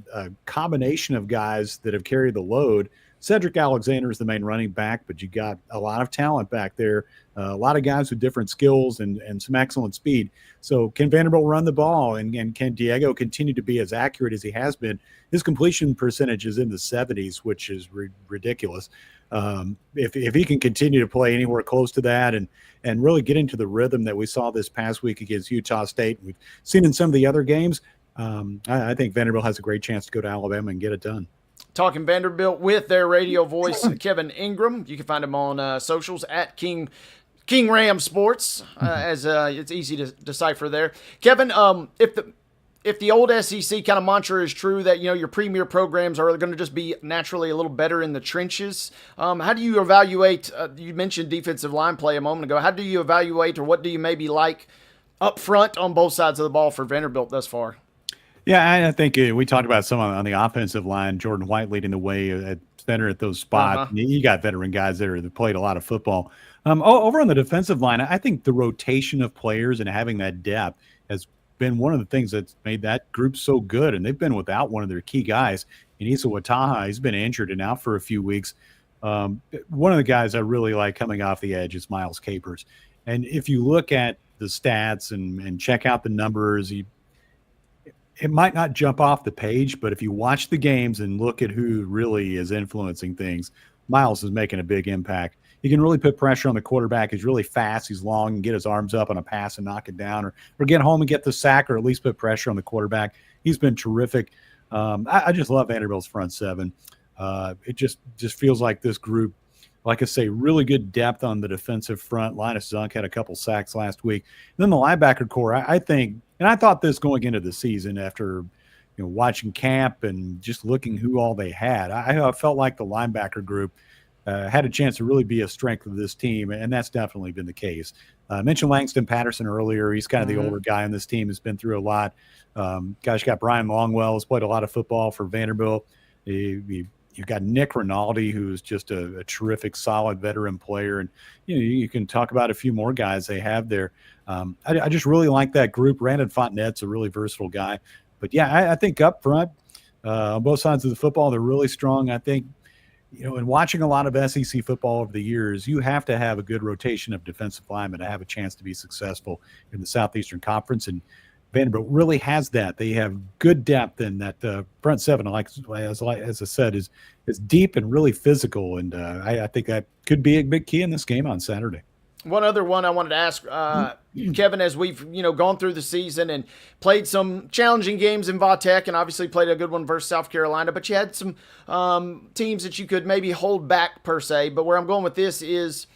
combination of guys that have carried the load. Cedric Alexander is the main running back, but you got a lot of talent back there, a lot of guys with different skills and some excellent speed. So can Vanderbilt run the ball, and can Diego continue to be as accurate as he has been? His completion percentage is in the 70s, which is ridiculous. If he can continue to play anywhere close to that and really get into the rhythm that we saw this past week against Utah State, we've seen in some of the other games, I think Vanderbilt has a great chance to go to Alabama and get it done. Talking Vanderbilt with their radio voice, Kevin Ingram. You can find him on socials at King Ram Sports, as it's easy to decipher there. Kevin, if the old SEC kind of mantra is true that your premier programs are going to just be naturally a little better in the trenches, how do you evaluate? You mentioned defensive line play a moment ago. How do you evaluate, or what do you maybe like up front on both sides of the ball for Vanderbilt thus far? Yeah, I think we talked about some on the offensive line. Jordan White leading the way at center at those spots. You got veteran guys there that played a lot of football. Over on the defensive line, I think the rotation of players and having that depth has been one of the things that's made that group so good. And they've been without one of their key guys, Inisa Wataha. He's been injured and out for a few weeks. One of the guys I really like coming off the edge is Miles Capers. And if you look at the stats and check out the numbers, it might not jump off the page, but if you watch the games and look at who really is influencing things, Miles is making a big impact. He can really put pressure on the quarterback. He's really fast. He's long and get his arms up on a pass and knock it down, or get home and get the sack, or at least put pressure on the quarterback. He's been terrific. I just love Vanderbilt's front seven. It just feels like this group like I say, really good depth on the defensive front. Linus Zunk had a couple sacks last week. And then the linebacker core, I think, and I thought this going into the season after watching camp and just looking who all they had, I felt like the linebacker group had a chance to really be a strength of this team, and that's definitely been the case. I mentioned Langston Patterson earlier. He's kind of the older guy on this team, has been through a lot. Gosh, got Brian Longwell, has played a lot of football for Vanderbilt. You've got Nick Rinaldi, who's just a terrific, solid veteran player. And, you can talk about a few more guys they have there. I just really like that group. Brandon Fontenette's a really versatile guy. But, yeah, I think up front, on both sides of the football, they're really strong. I think, in watching a lot of SEC football over the years, you have to have a good rotation of defensive linemen to have a chance to be successful in the Southeastern Conference. And Vanderbilt really has that. They have good depth in that front seven. As I said, is deep and really physical. And I think that could be a big key in this game on Saturday. One other one I wanted to ask, Kevin, as we've gone through the season and played some challenging games in Vatech, and obviously played a good one versus South Carolina, but you had some teams that you could maybe hold back per se. But where I'm going with this is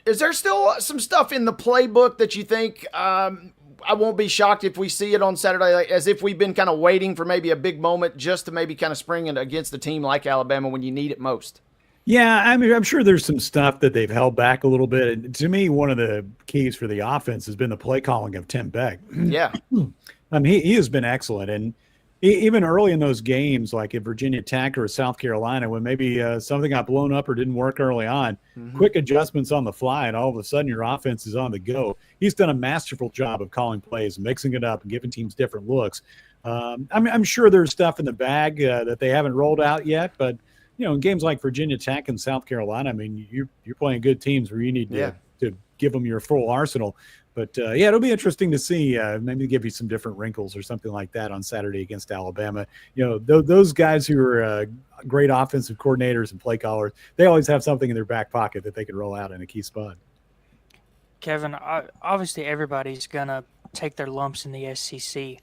there still some stuff in the playbook that you think I won't be shocked if we see it on Saturday, like, as if we've been kind of waiting for maybe a big moment just to maybe kind of spring it against a team like Alabama when you need it most? Yeah, I mean, I'm sure there's some stuff that they've held back a little bit. And to me, one of the keys for the offense has been the play calling of Tim Beck. Yeah. I mean, he has been excellent. And even early in those games, like at Virginia Tech or South Carolina, when maybe something got blown up or didn't work early on, quick adjustments on the fly, and all of a sudden your offense is on the go. He's done a masterful job of calling plays, mixing it up, and giving teams different looks. I'm sure there's stuff in the bag that they haven't rolled out yet, but in games like Virginia Tech and South Carolina, I mean, you're playing good teams where you need to give them your full arsenal. But, it'll be interesting to see, maybe give you some different wrinkles or something like that on Saturday against Alabama. Those guys who are great offensive coordinators and play callers, they always have something in their back pocket that they can roll out in a key spot. Kevin, obviously everybody's going to take their lumps in the SEC,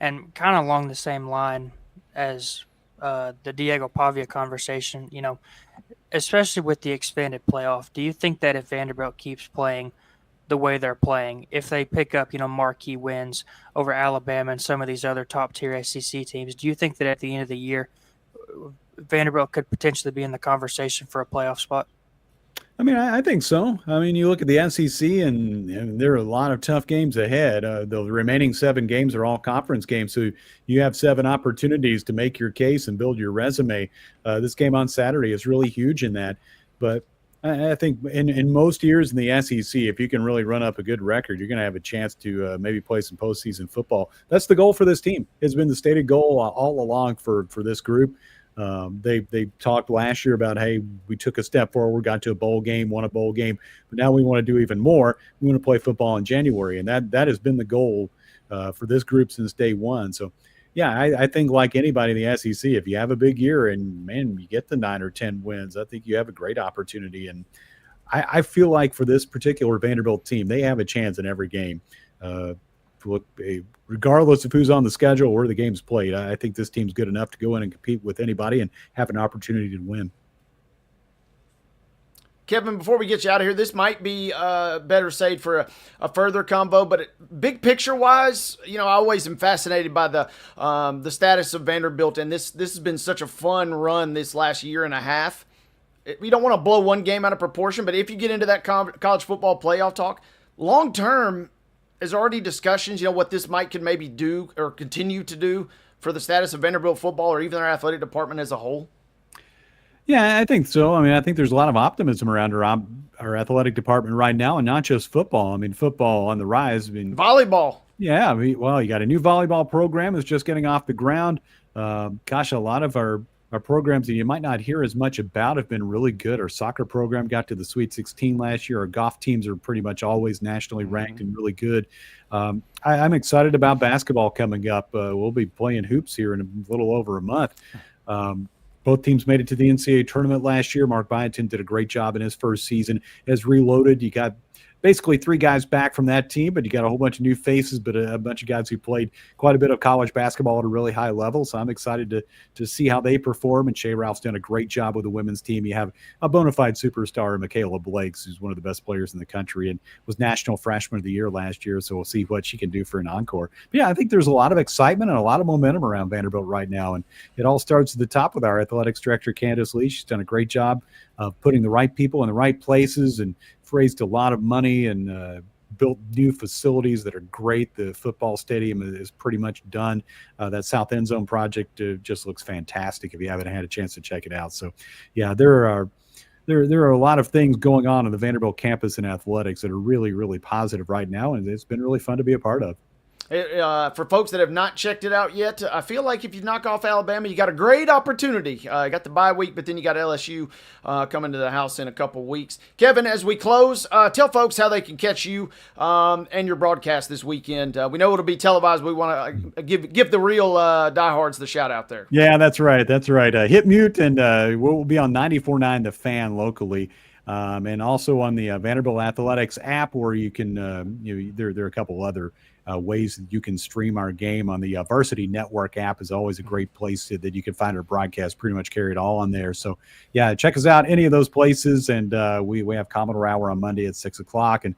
and kind of along the same line as the Diego Pavia conversation, especially with the expanded playoff, do you think that if Vanderbilt keeps playing the way they're playing, if they pick up, marquee wins over Alabama and some of these other top-tier SEC teams, do you think that at the end of the year, Vanderbilt could potentially be in the conversation for a playoff spot? I mean, I think so. I mean, you look at the SEC, and there are a lot of tough games ahead. The remaining 7 games are all conference games, so you have 7 opportunities to make your case and build your resume. This game on Saturday is really huge in that. But I think in most years in the SEC, if you can really run up a good record, you're going to have a chance to maybe play some postseason football. That's the goal for this team. It's been the stated goal all along for this group. They talked last year about, hey, we took a step forward, got to a bowl game, won a bowl game, but now we want to do even more. We want to play football in January, and that has been the goal for this group since day one. So, yeah, I think like anybody in the SEC, if you have a big year and, man, you get the 9 or 10 wins, I think you have a great opportunity. And I feel like for this particular Vanderbilt team, they have a chance in every game. Regardless of who's on the schedule or where the game's played, I think this team's good enough to go in and compete with anybody and have an opportunity to win. Kevin, before we get you out of here, this might be better saved for a further combo, but big picture-wise, I always am fascinated by the status of Vanderbilt, and this has been such a fun run this last year and a half. We don't want to blow one game out of proportion, but if you get into that college football playoff talk, long-term, is already discussions, what this could maybe do or continue to do for the status of Vanderbilt football or even our athletic department as a whole? Yeah, I think so. I mean, I think there's a lot of optimism around our athletic department right now, and not just football. I mean, football on the rise. I mean, volleyball. Yeah, you got a new volleyball program that's just getting off the ground. A lot of our programs that you might not hear as much about have been really good. Our soccer program got to the Sweet 16 last year. Our golf teams are pretty much always nationally ranked and really good. I'm excited about basketball coming up. We'll be playing hoops here in a little over a month. Both teams made it to the NCAA tournament last year. Mark Byington did a great job in his first season. Has reloaded. You got basically 3 guys back from that team, but you got a whole bunch of new faces, but a bunch of guys who played quite a bit of college basketball at a really high level. So I'm excited to see how they perform. And Shea Ralph's done a great job with the women's team. You have a bona fide superstar, Michaela Blakes, who's one of the best players in the country and was National Freshman of the Year last year. So we'll see what she can do for an encore. But yeah, I think there's a lot of excitement and a lot of momentum around Vanderbilt right now. And it all starts at the top with our athletics director, Candace Lee. She's done a great job of putting the right people in the right places and raised a lot of money and built new facilities that are great. The football stadium is pretty much done. That South End Zone project just looks fantastic if you haven't had a chance to check it out. So, yeah, there are a lot of things going on the Vanderbilt campus in athletics that are really, really positive right now, and it's been really fun to be a part of. For folks that have not checked it out yet, I feel like if you knock off Alabama, you got a great opportunity. You got the bye week, but then you got LSU coming to the house in a couple weeks. Kevin, as we close, tell folks how they can catch you and your broadcast this weekend. We know it'll be televised. We want to give the real diehards the shout out there. Yeah, that's right. Hit mute, and we'll be on 94.9 The Fan locally. And also on the Vanderbilt Athletics app, where you can, there are a couple other ways that you can stream our game. On the Varsity Network app is always a great place that you can find our broadcast pretty much carried all on there. So, yeah, check us out any of those places. And we have Commodore Hour on Monday at 6 o'clock and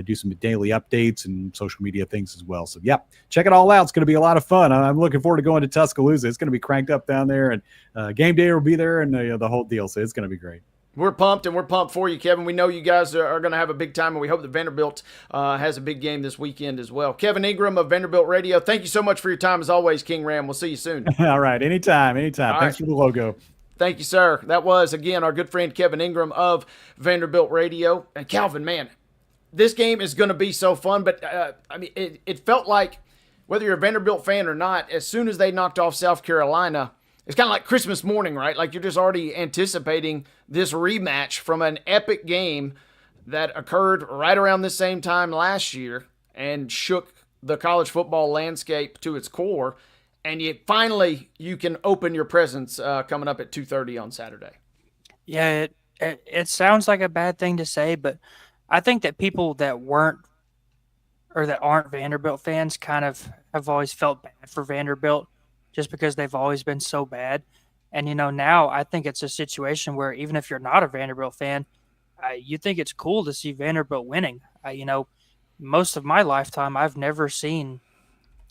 do some daily updates and social media things as well. So, yeah, check it all out. It's going to be a lot of fun. I'm looking forward to going to Tuscaloosa. It's going to be cranked up down there, and game day will be there, and the whole deal. So it's going to be great. We're pumped, and we're pumped for you, Kevin. We know you guys are going to have a big time, and we hope that Vanderbilt has a big game this weekend as well. Kevin Ingram of Vanderbilt Radio, thank you so much for your time as always, King Ram. We'll see you soon. All right, anytime. All Thanks right. for the logo. Thank you, sir. That was, again, our good friend Kevin Ingram of Vanderbilt Radio. And Calvin, man, this game is going to be so fun, but it felt like, whether you're a Vanderbilt fan or not, as soon as they knocked off South Carolina, it's kind of like Christmas morning, right? Like you're just already anticipating this rematch from an epic game that occurred right around the same time last year and shook the college football landscape to its core. And you can open your presents coming up at 2:30 on Saturday. Yeah, it sounds like a bad thing to say, but I think that people that aren't Vanderbilt fans kind of have always felt bad for Vanderbilt, just because they've always been so bad. And, now I think it's a situation where even if you're not a Vanderbilt fan, you think it's cool to see Vanderbilt winning. Most of my lifetime, I've never seen,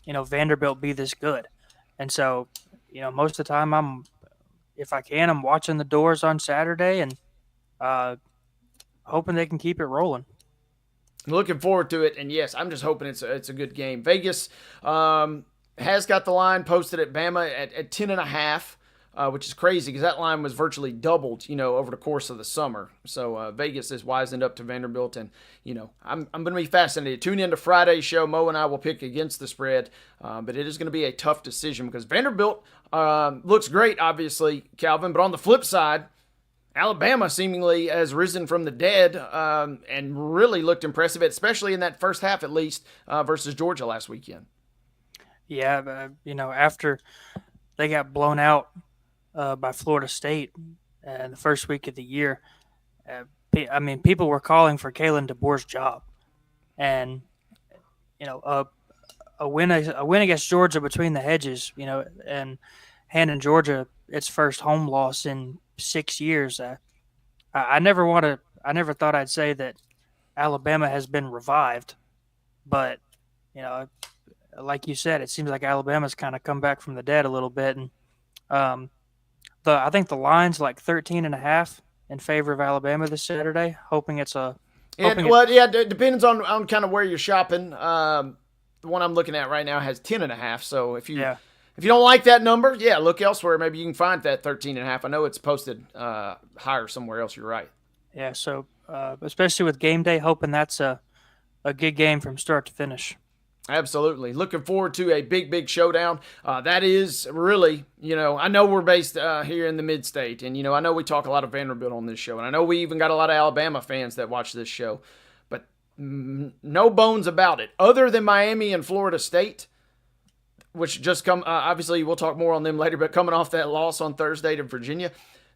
Vanderbilt be this good. And so, most of the time if I can, I'm watching the doors on Saturday and hoping they can keep it rolling. Looking forward to it. And yes, I'm just hoping it's a good game. Vegas, has got the line posted at Bama at 10.5, which is crazy because that line was virtually doubled, over the course of the summer. So Vegas is wisened up to Vanderbilt, and I'm going to be fascinated. Tune in to Friday's show. Mo and I will pick against the spread, but it is going to be a tough decision because Vanderbilt looks great, obviously, Calvin. But on the flip side, Alabama seemingly has risen from the dead and really looked impressive, especially in that first half at least, versus Georgia last weekend. Yeah, after they got blown out by Florida State the first week of the year, people were calling for Kalen DeBoer's job, and a win against Georgia between the hedges, and handing Georgia its first home loss in 6 years. I never thought I'd say that Alabama has been revived, but like you said, it seems like Alabama's kind of come back from the dead a little bit. And I think the line's like 13.5 in favor of Alabama this Saturday, hoping it's a... it depends on kind of where you're shopping. The one I'm looking at right now has 10.5. So if you don't like that number, look elsewhere. Maybe you can find that 13.5. I know it's posted higher somewhere else. You're right. Yeah, so especially with game day, hoping that's a good game from start to finish. Absolutely. Looking forward to a big showdown. That is really, I know we're based here in the mid-state, and, I know we talk a lot of Vanderbilt on this show, and I know we even got a lot of Alabama fans that watch this show, but no bones about it. Other than Miami and Florida State, which just obviously we'll talk more on them later, but coming off that loss on Thursday to Virginia,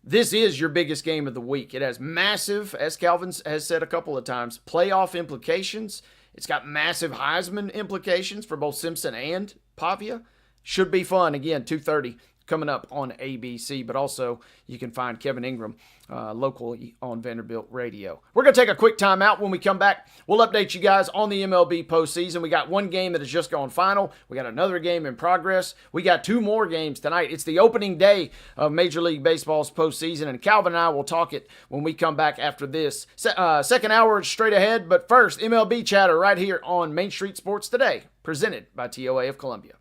this is your biggest game of the week. It has massive, as Calvin has said a couple of times, playoff implications. It's got massive Heisman implications for both Simpson and Pavia. Should be fun. Again, 2:30 coming up on ABC, but also you can find Kevin Ingram locally on Vanderbilt Radio. We're going to take a quick time out. When we come back, we'll update you guys on the MLB postseason. We got one game that has just gone final. We got another game in progress. We got two more games tonight. It's the opening day of Major League Baseball's postseason, and Calvin and I will talk it when we come back after this. Second hour is straight ahead, but first, MLB chatter right here on Main Street Sports Today, presented by TOA of Columbia.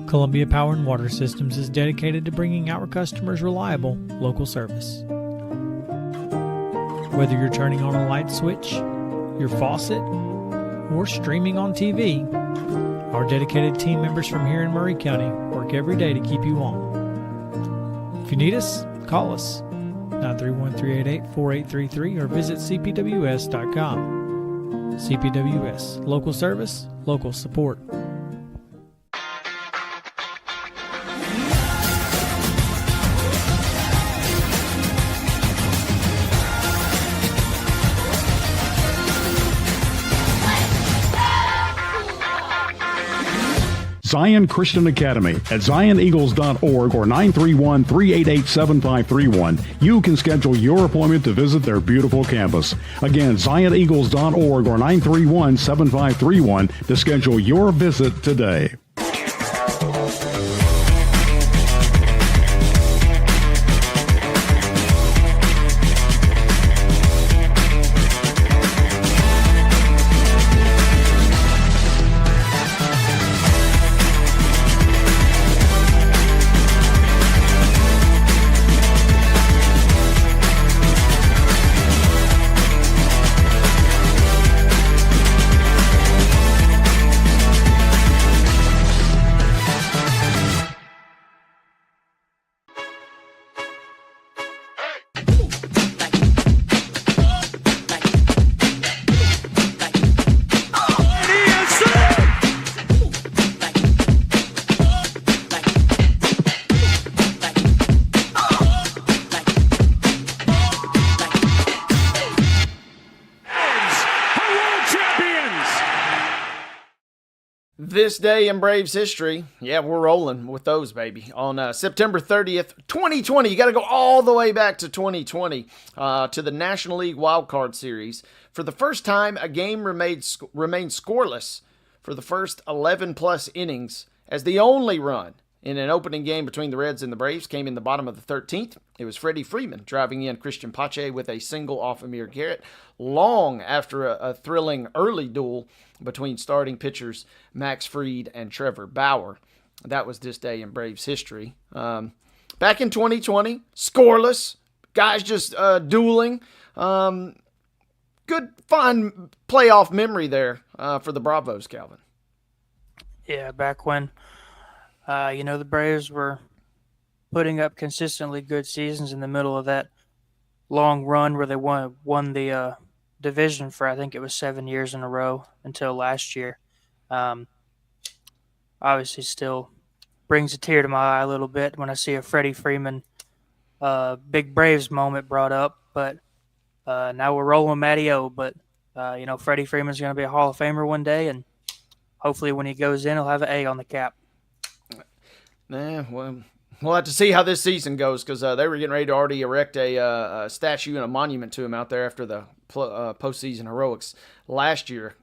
Columbia Power and Water Systems is dedicated to bringing our customers reliable, local service. Whether you're turning on a light switch, your faucet, or streaming on TV, our dedicated team members from here in Murray County work every day to keep you on. If you need us, call us 931-388-4833 or visit cpws.com. CPWS, local service, local support. Zion Christian Academy at zioneagles.org or 931-388-7531. You can schedule your appointment to visit their beautiful campus. Again, zioneagles.org or 931-7531 to schedule your visit today. This day in Braves history, yeah, we're rolling with those, baby. On September 30th, 2020, you got to go all the way back to 2020 to the National League Wild Card Series. For the first time, a game remained scoreless for the first 11-plus innings, as the only run in an opening game between the Reds and the Braves came in the bottom of the 13th. It was Freddie Freeman driving in Christian Pache with a single off Amir Garrett, long after a thrilling early duel between starting pitchers Max Fried and Trevor Bauer. That was this day in Braves history. Back in 2020, scoreless, guys just dueling. Good, fun playoff memory there for the Bravos, Calvin. Yeah, back when, the Braves were putting up consistently good seasons in the middle of that long run where they won the division for, I think it was 7 years in a row until last year. Obviously still brings a tear to my eye a little bit when I see a Freddie Freeman big Braves moment brought up, but now we're rolling Matty O, but Freddie Freeman's going to be a Hall of Famer one day, and hopefully when he goes in, he'll have an A on the cap. Yeah, well, we'll have to see how this season goes, because they were getting ready to already erect a statue and a monument to him out there after the postseason heroics last year.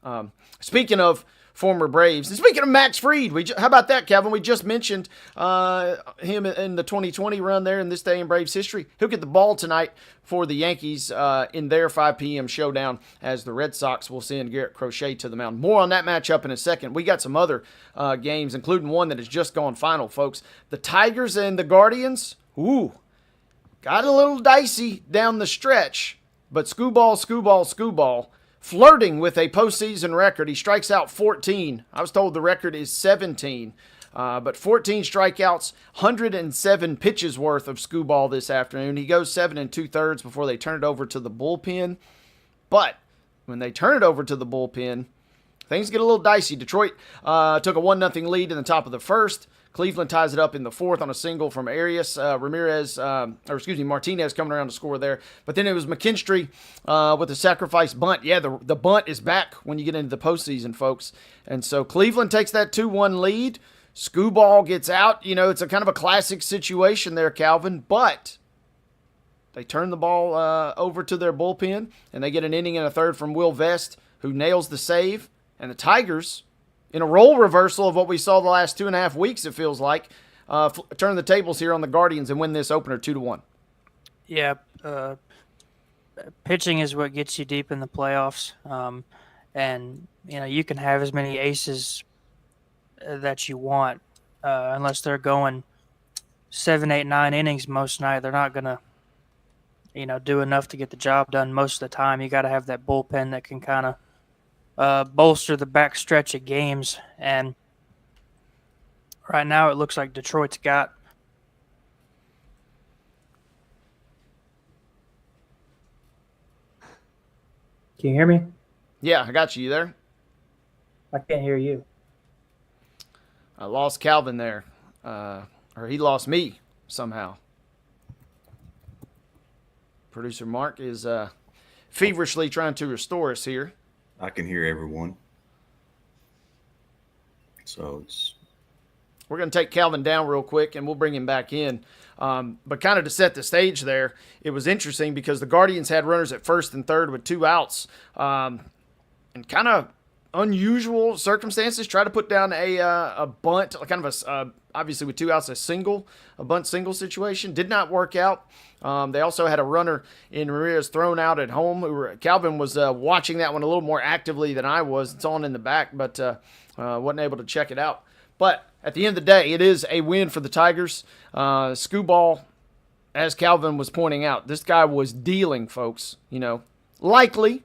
Speaking of former Braves, and speaking of Max Fried, how about that, Kevin? We just mentioned him in the 2020 run there in this day in Braves history. He'll get the ball tonight for the Yankees in their 5 p.m. showdown, as the Red Sox will send Garrett Crochet to the mound. More on that matchup in a second. We got some other games, including one that has just gone final, folks. The Tigers and the Guardians, got a little dicey down the stretch, but Skubal, flirting with a postseason record. He strikes out 14. I was told the record is 17. But 14 strikeouts, 107 pitches worth of Skubal this afternoon. He goes 7 2/3 before they turn it over to the bullpen. But when they turn it over to the bullpen, things get a little dicey. Detroit took a 1-0 lead in the top of the first. Cleveland ties it up in the fourth on a single from Arias. Martinez coming around to score there. But then it was McKinstry with a sacrifice bunt. Yeah, the bunt is back when you get into the postseason, folks. And so Cleveland takes that 2-1 lead. Skubal gets out. You know, it's a kind of a classic situation there, Calvin. But they turn the ball over to their bullpen, and they get an inning and a third from Will Vest, who nails the save. And the Tigers, in a role reversal of what we saw the last 2.5 weeks, it feels like, turn the tables here on the Guardians and win this opener 2-1. Yeah, pitching is what gets you deep in the playoffs, and you can have as many aces that you want, unless they're going 7, 8, 9 innings most night. They're not gonna, do enough to get the job done most of the time. You got to have that bullpen that can kind of bolster the back stretch of games, and right now it looks like Detroit's got Can you hear me? Yeah, I got you there. I can't hear you. I lost Calvin there, or he lost me somehow. Producer Mark is feverishly trying to restore us here. I can hear everyone. So we're going to take Calvin down real quick, and we'll bring him back in. But kind of to set the stage there, it was interesting because the Guardians had runners at first and third with 2 outs. And kind of unusual circumstances, try to put down a bunt, kind of obviously with 2 outs, a bunt single situation. Did not work out. They also had a runner in Ramirez thrown out at home. Calvin was watching that one a little more actively than I was. It's on in the back, but wasn't able to check it out. But at the end of the day, it is a win for the Tigers. Skubal, as Calvin was pointing out, this guy was dealing, folks. Likely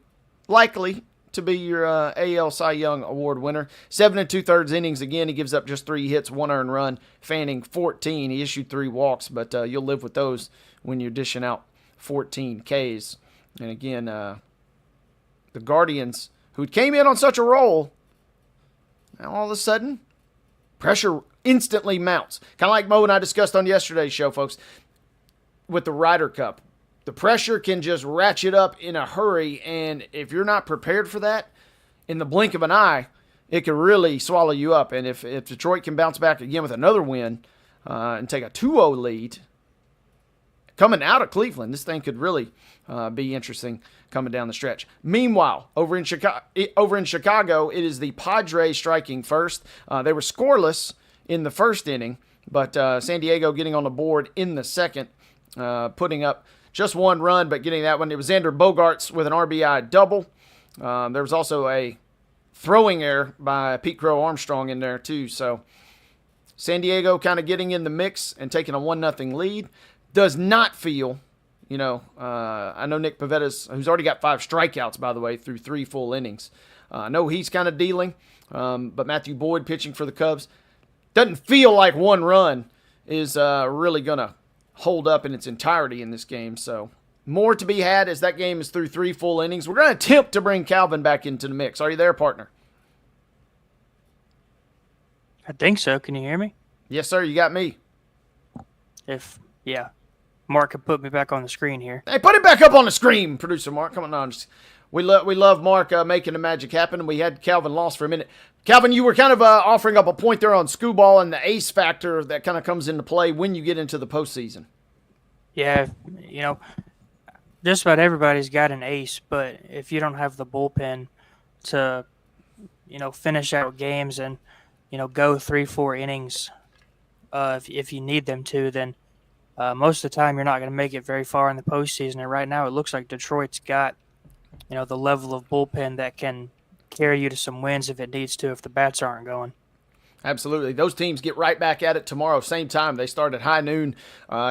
to be your AL Cy Young Award winner. 7 2/3 innings. Again, he gives up just 3 hits, 1 earned run. Fanning 14. He issued 3 walks, but you'll live with those when you're dishing out 14 Ks. And again, the Guardians, who came in on such a roll, now all of a sudden, pressure instantly mounts. Kind of like Mo and I discussed on yesterday's show, folks, with the Ryder Cup. The pressure can just ratchet up in a hurry, and if you're not prepared for that, in the blink of an eye, it can really swallow you up. And if Detroit can bounce back again with another win and take a 2-0 lead, coming out of Cleveland, this thing could really be interesting coming down the stretch. Meanwhile, over in Chicago, it is the Padres striking first. They were scoreless in the first inning, but San Diego getting on the board in the second, putting up just 1 run, but getting that one. It was Xander Bogaerts with an RBI double. There was also a throwing error by Pete Crow Armstrong in there too. So San Diego kind of getting in the mix and taking a 1-0 lead. Does not feel, I know Nick Pavetta's, who's already got 5 strikeouts, by the way, through 3 full innings. I know he's kind of dealing, but Matthew Boyd pitching for the Cubs. Doesn't feel like 1 run is really going to hold up in its entirety in this game. So more to be had as that game is through 3 full innings. We're going to attempt to bring Calvin back into the mix. Are you there, partner? I think so. Can you hear me? Yes, sir. You got me. Yeah. Mark could put me back on the screen here. Hey, put it back up on the screen, producer Mark. Come on. We love Mark making the magic happen, and we had Calvin lost for a minute. Calvin, you were kind of offering up a point there on Skubal and the ace factor that kind of comes into play when you get into the postseason. Yeah, just about everybody's got an ace, but if you don't have the bullpen to, finish out games and, go 3-4 innings, if you need them to, then most of the time you're not going to make it very far in the postseason. And right now it looks like Detroit's got, the level of bullpen that can carry you to some wins if it needs to, if the bats aren't going. Absolutely. Those teams get right back at it tomorrow, same time. They start at high noon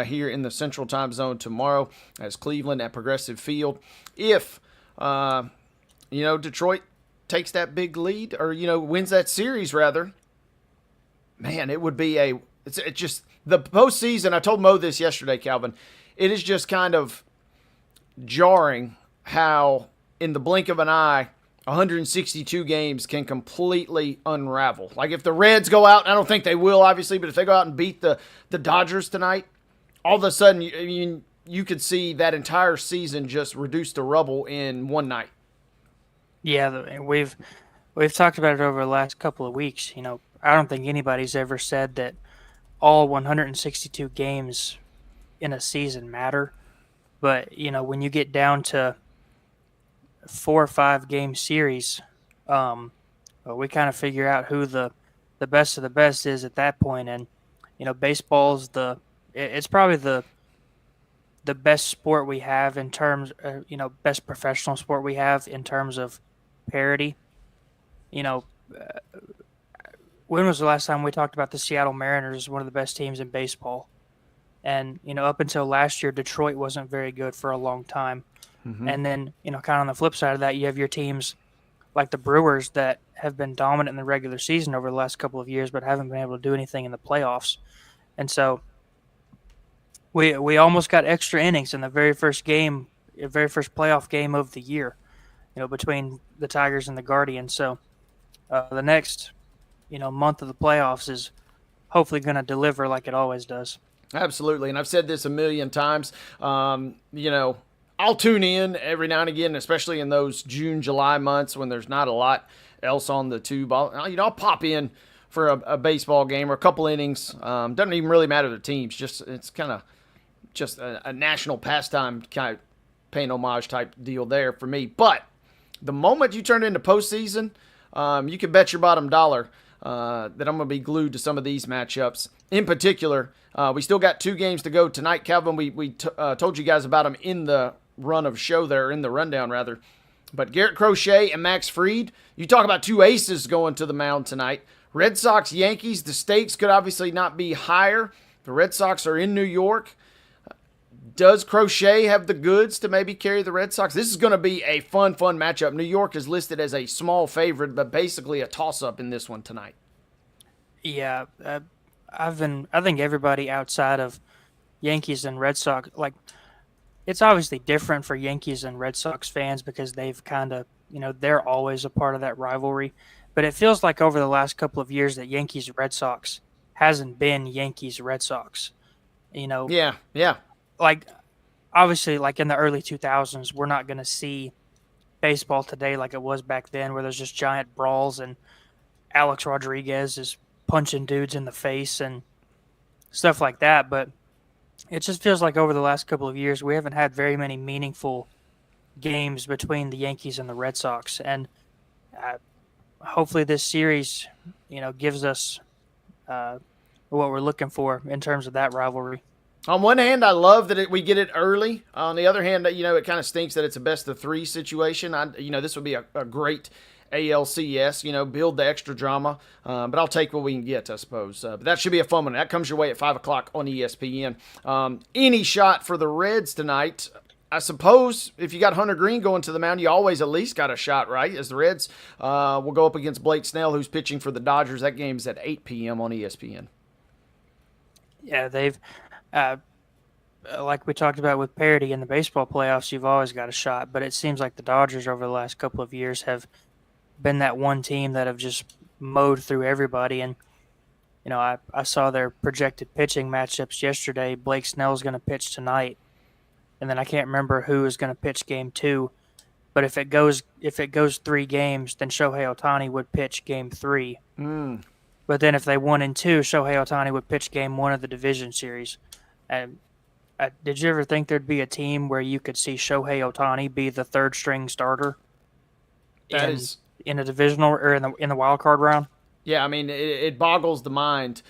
here in the Central Time Zone tomorrow as Cleveland at Progressive Field. If, Detroit takes that big lead or, wins that series rather, man, it would be it's just the postseason. I told Mo this yesterday, Calvin. It is just kind of jarring how in the blink of an eye, 162 games can completely unravel. Like if the Reds go out, I don't think they will, obviously, but if they go out and beat the Dodgers tonight, all of a sudden you could see that entire season just reduced to rubble in one night. Yeah, we've talked about it over the last couple of weeks. You know, I don't think anybody's ever said that all 162 games in a season matter. But, you know, when you get down to 4 or 5 game series, we kind of figure out who the best of the best is at that point. And, you know, baseball's it's probably the best sport we have in terms, best professional sport we have in terms of parity. You know, when was the last time we talked about the Seattle Mariners, one of the best teams in baseball? And, you know, up until last year, Detroit wasn't very good for a long time. Mm-hmm. And then, you know, kind of on the flip side of that, you have your teams like the Brewers that have been dominant in the regular season over the last couple of years, but haven't been able to do anything in the playoffs. And so we almost got extra innings in the very first playoff game of the year, you know, between the Tigers and the Guardians. So the next, you know, month of the playoffs is hopefully going to deliver like it always does. Absolutely. And I've said this a million times. You know, I'll tune in every now and again, especially in those June, July months when there's not a lot else on the tube. I'll pop in for a baseball game or a couple innings. Doesn't even really matter the teams. It's kind of just a national pastime kind of paying homage type deal there for me. But the moment you turn into postseason, you can bet your bottom dollar that I'm going to be glued to some of these matchups. In particular, we still got 2 games to go tonight. Calvin, we told you guys about them in the rundown rather. But Garrett Crochet and Max Fried, you talk about 2 aces going to the mound tonight. Red Sox, Yankees, the stakes could obviously not be higher. The Red Sox are in New York. Does Crochet have the goods to maybe carry the Red Sox? This is going to be a fun matchup. New York is listed as a small favorite, but basically a toss-up in this one tonight. Yeah, I think everybody outside of Yankees and Red Sox, like, it's obviously different for Yankees and Red Sox fans because they've kind of, you know, they're always a part of that rivalry. But it feels like over the last couple of years that Yankees Red Sox hasn't been Yankees Red Sox. You know? Yeah. Like, obviously, like in the early 2000s, we're not going to see baseball today like it was back then, where there's just giant brawls and Alex Rodriguez is punching dudes in the face and stuff like that. But it just feels like over the last couple of years, we haven't had very many meaningful games between the Yankees and the Red Sox. And hopefully this series, you know, gives us what we're looking for in terms of that rivalry. On one hand, I love that we get it early. On the other hand, you know, it kind of stinks that it's a best-of-3 situation. This would be a great ALCS, you know, build the extra drama. But I'll take what we can get, I suppose. But that should be a fun one. That comes your way at 5 o'clock on ESPN. Any shot for the Reds tonight? I suppose if you got Hunter Green going to the mound, you always at least got a shot, right? As the Reds will go up against Blake Snell, who's pitching for the Dodgers. That game's at 8 p.m. on ESPN. Yeah, they've like we talked about with parity in the baseball playoffs, you've always got a shot. But it seems like the Dodgers over the last couple of years have been that one team that have just mowed through everybody. And, you know, I saw their projected pitching matchups yesterday. Blake Snell's going to pitch tonight. And then I can't remember who is going to pitch game 2. But if it goes 3 games, then Shohei Ohtani would pitch game 3. But then if they won in 2, Shohei Ohtani would pitch game 1 of the division series. And did you ever think there'd be a team where you could see Shohei Ohtani be the 3rd string starter in a divisional or in the wild card round? Yeah, I mean, it boggles the mind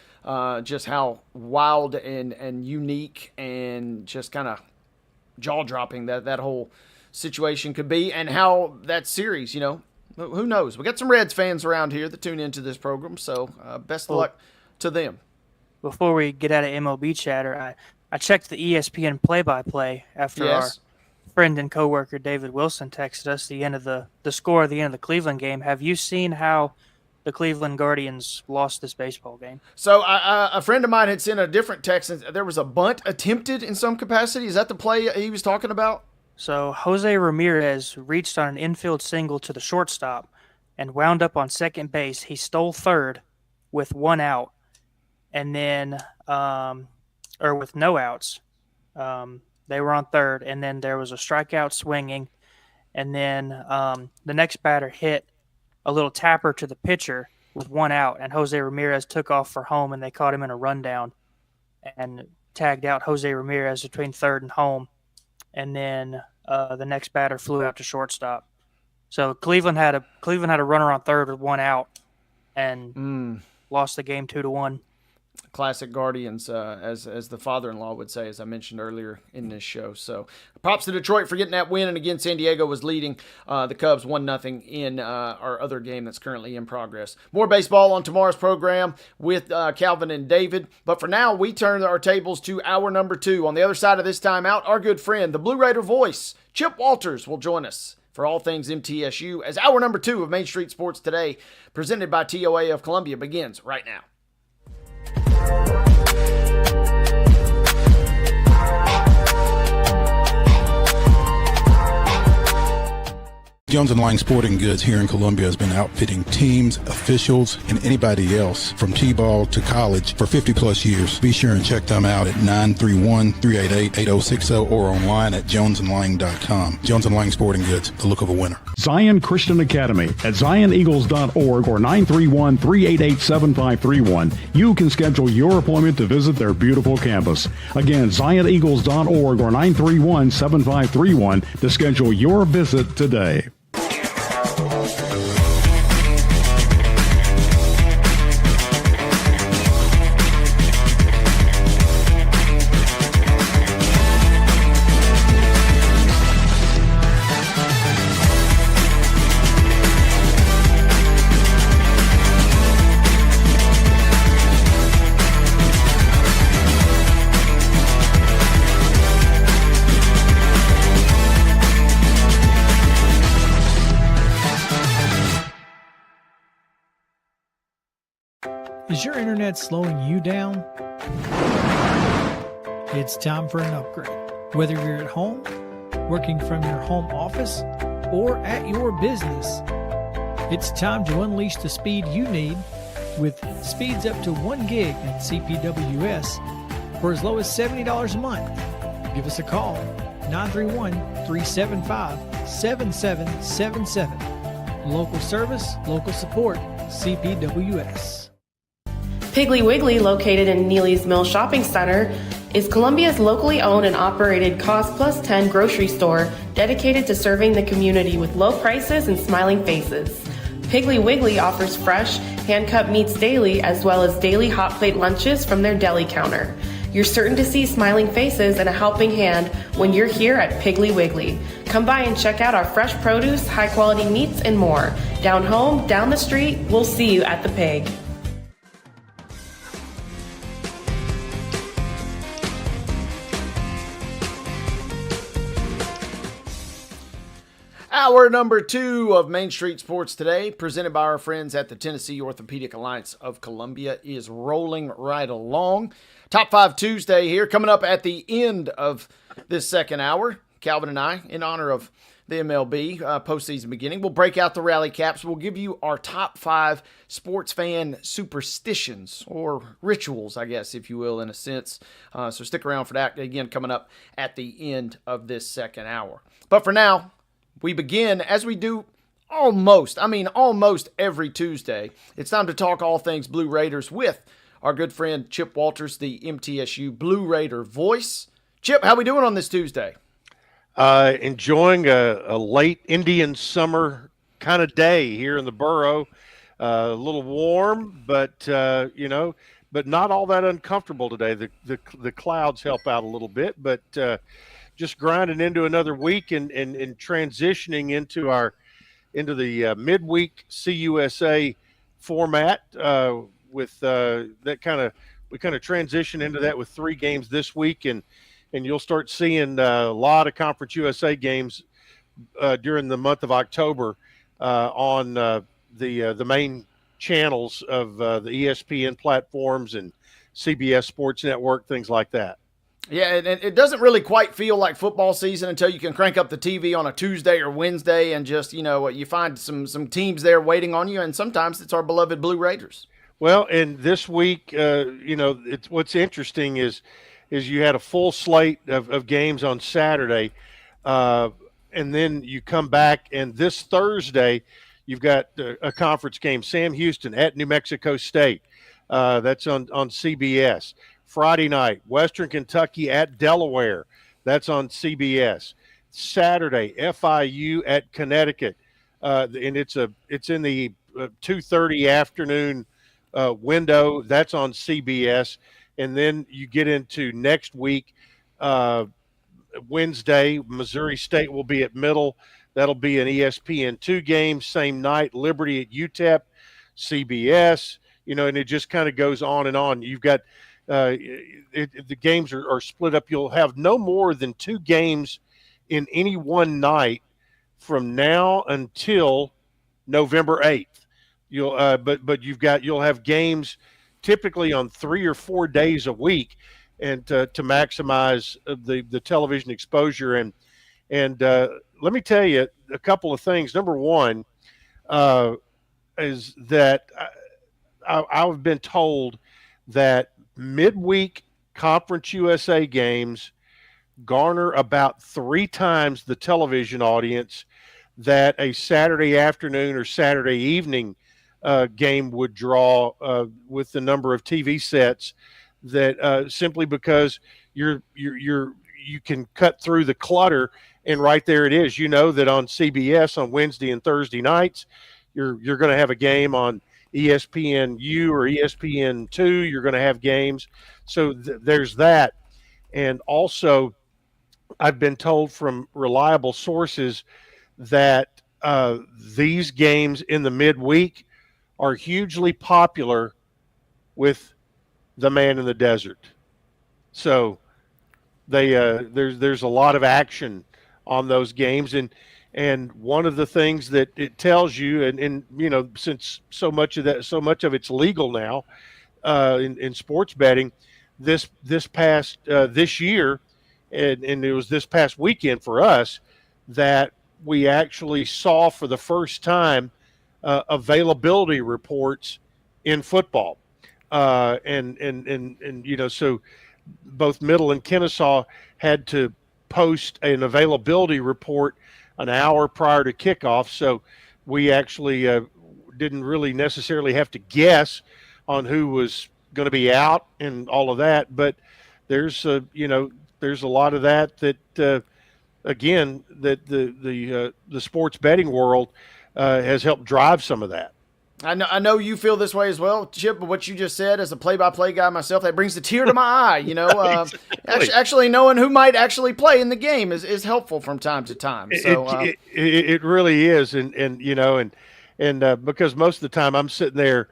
just how wild and unique and just kind of jaw-dropping that whole situation could be, and how that series, you know, who knows? We got some Reds fans around here that tune into this program, so best of luck to them. Before we get out of MLB chatter, I checked the ESPN play-by-play after our friend and coworker David Wilson texted us the score at the end of the Cleveland game. Have you seen how the Cleveland Guardians lost this baseball game? So a friend of mine had sent a different text, and there was a bunt attempted in some capacity. Is that the play he was talking about? So Jose Ramirez reached on an infield single to the shortstop and wound up on second base. He stole third with one out, and then or with no outs. They were on third, and then there was a strikeout swinging, and then the next batter hit a little tapper to the pitcher with one out, and Jose Ramirez took off for home, and they caught him in a rundown and tagged out Jose Ramirez between third and home, and then the next batter flew out to shortstop. So Cleveland had a runner on third with one out, and lost the game 2-1. Classic Guardians, as the father-in-law would say, as I mentioned earlier in this show. So props to Detroit for getting that win. And again, San Diego was leading the Cubs 1-0 in our other game that's currently in progress. More baseball on tomorrow's program with Calvin and David. But for now, we turn our tables to hour number 2. On the other side of this timeout, our good friend, the Blue Raider voice, Chip Walters, will join us for all things MTSU as hour number 2 of Main Street Sports Today, presented by TOA of Columbia, begins right now. Jones & Lang Sporting Goods here in Columbia has been outfitting teams, officials, and anybody else from T-ball to college for 50 plus years. Be sure and check them out at 931-388-8060 or online at jonesandlang.com. Jones & Lang Sporting Goods, the look of a winner. Zion Christian Academy at zioneagles.org or 931-388-7531. You can schedule your appointment to visit their beautiful campus. Again, zioneagles.org or 931-7531 to schedule your visit today. Is your internet slowing you down? It's time for an upgrade. Whether you're at home, working from your home office, or at your business, it's time to unleash the speed you need with speeds up to 1 gig at CPWS for as low as $70 a month. Give us a call, 931-375-7777. Local service, local support, CPWS. Piggly Wiggly, located in Neely's Mill Shopping Center, is Columbia's locally owned and operated Cost Plus 10 grocery store dedicated to serving the community with low prices and smiling faces. Piggly Wiggly offers fresh, hand-cut meats daily as well as daily hot plate lunches from their deli counter. You're certain to see smiling faces and a helping hand when you're here at Piggly Wiggly. Come by and check out our fresh produce, high-quality meats, and more. Down home, down the street, we'll see you at the Pig. Hour number 2 of Main Street Sports Today, presented by our friends at the Tennessee Orthopedic Alliance of Columbia, is rolling right along. Top 5 Tuesday here, coming up at the end of this second hour. Calvin and I, in honor of the MLB postseason beginning, we'll break out the rally caps. We'll give you our top 5 sports fan superstitions, or rituals, I guess, if you will, in a sense. So stick around for that, again, coming up at the end of this second hour. But for now, we begin, as we do almost every Tuesday. It's time to talk all things Blue Raiders with our good friend Chip Walters, the MTSU Blue Raider voice. Chip, how we doing on this Tuesday? Enjoying a late Indian summer kind of day here in the borough. A little warm, but not all that uncomfortable today. The clouds help out a little bit, but just grinding into another week and transitioning into the midweek CUSA format with that we kind of transition into that with 3 games this week, and you'll start seeing a lot of Conference USA games during the month of October on the main channels of the ESPN platforms and CBS Sports Network, things like that. Yeah, and it doesn't really quite feel like football season until you can crank up the TV on a Tuesday or Wednesday and just, you find some teams there waiting on you, and sometimes it's our beloved Blue Raiders. Well, and this week, it's what's interesting is you had a full slate of games on Saturday, and then you come back, and this Thursday you've got a conference game, Sam Houston at New Mexico State. That's on CBS. Friday night, Western Kentucky at Delaware. That's on CBS. Saturday, FIU at Connecticut, and it's in the 2:30 afternoon window. That's on CBS. And then you get into next week, Wednesday, Missouri State will be at Middle. That'll be an ESPN2 game, same night. Liberty at UTEP, CBS, and it just kind of goes on and on. You've got the games are split up. You'll have no more than 2 games in any one night from now until November 8th. You'll have games typically on 3 or 4 days a week, and to maximize the television exposure. And let me tell you a couple of things. Number one is that I've been told that midweek Conference USA games garner about 3 times the television audience that a Saturday afternoon or Saturday evening game would draw with the number of TV sets, that simply because you can cut through the clutter, and right there it is. You know that on CBS on Wednesday and Thursday nights, you're going to have a game. On ESPNU or ESPN2, you're going to have games. So there's that. And also, I've been told from reliable sources that these games in the midweek are hugely popular with the man in the desert. So there's a lot of action on those games, and one of the things that it tells you, and since so much of it's legal now in sports betting, this year, and it was this past weekend for us, that we actually saw for the first time availability reports in football, so both Middle and Kennesaw had to post an availability report an hour prior to kickoff. So we actually didn't really necessarily have to guess on who was going to be out and all of that. But there's a lot of that again, that the sports betting world has helped drive some of that. I know you feel this way as well, Chip, but what you just said, as a play-by-play guy myself, that brings a tear to my eye. Exactly. Actually knowing who might actually play in the game is helpful from time to time. So it really is, and because most of the time I'm sitting there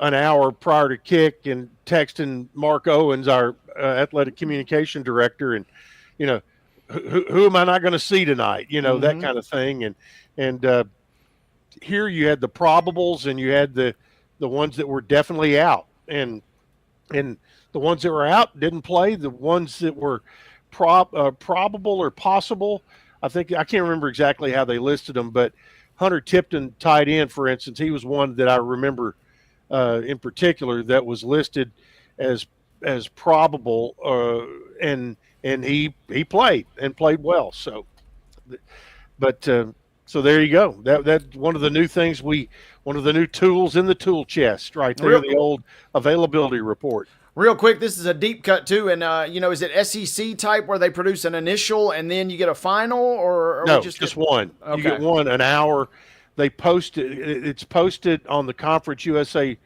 an hour prior to kick and texting Mark Owens, our athletic communication director, and who am I not going to see tonight? That kind of thing, and here you had the probables, and you had the ones that were definitely out, and the ones that were out didn't play. The ones that were probable or possible, I can't remember exactly how they listed them, but Hunter Tipton, tight end, for instance, he was one that I remember in particular that was listed as probable, and he played and played well. So, so there you go. That's one of the new things one of the new tools in the tool chest right there, the old availability report. Real quick, this is a deep cut too, and is it SEC type where they produce an initial and then you get a final, or no, just one. Okay. You get one an hour. They post it. It's posted on the Conference USA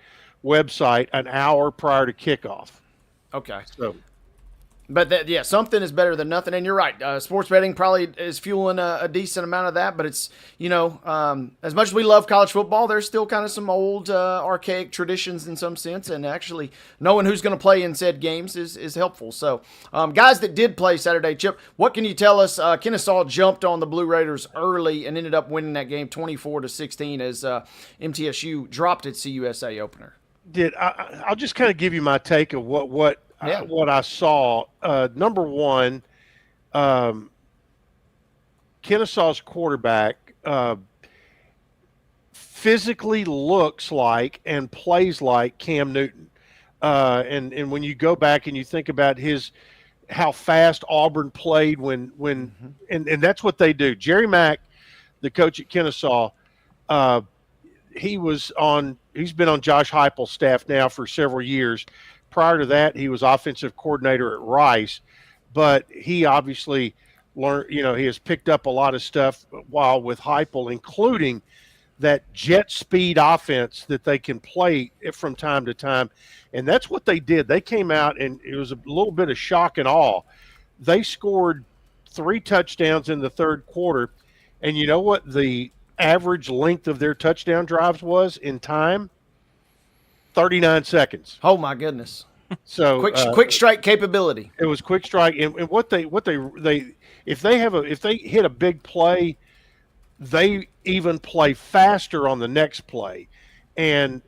website an hour prior to kickoff. Okay. So. But something is better than nothing, and you're right. Sports betting probably is fueling a decent amount of that. But it's as much as we love college football, there's still kind of some old archaic traditions in some sense, and actually knowing who's going to play in said games is helpful. So, guys that did play Saturday, Chip, what can you tell us? Kennesaw jumped on the Blue Raiders early and ended up winning that game 24-16 as MTSU dropped its CUSA opener. I'll just kind of give you my take of what Yeah. what I saw. Number one, Kennesaw's quarterback physically looks like and plays like Cam Newton. And when you go back and you think about how fast Auburn played and that's what they do. Jerry Mack, the coach at Kennesaw, he's been on Josh Heupel's staff now for several years. Prior to that, he was offensive coordinator at Rice, but he obviously learned, he has picked up a lot of stuff while with Heupel, including that jet speed offense that they can play from time to time. And that's what they did. They came out, and it was a little bit of shock and awe. They scored 3 touchdowns in the third quarter. And you know what the average length of their touchdown drives was in time? 39 seconds. Oh my goodness. So quick strike capability. It was quick strike. And what they if they hit a big play, they even play faster on the next play and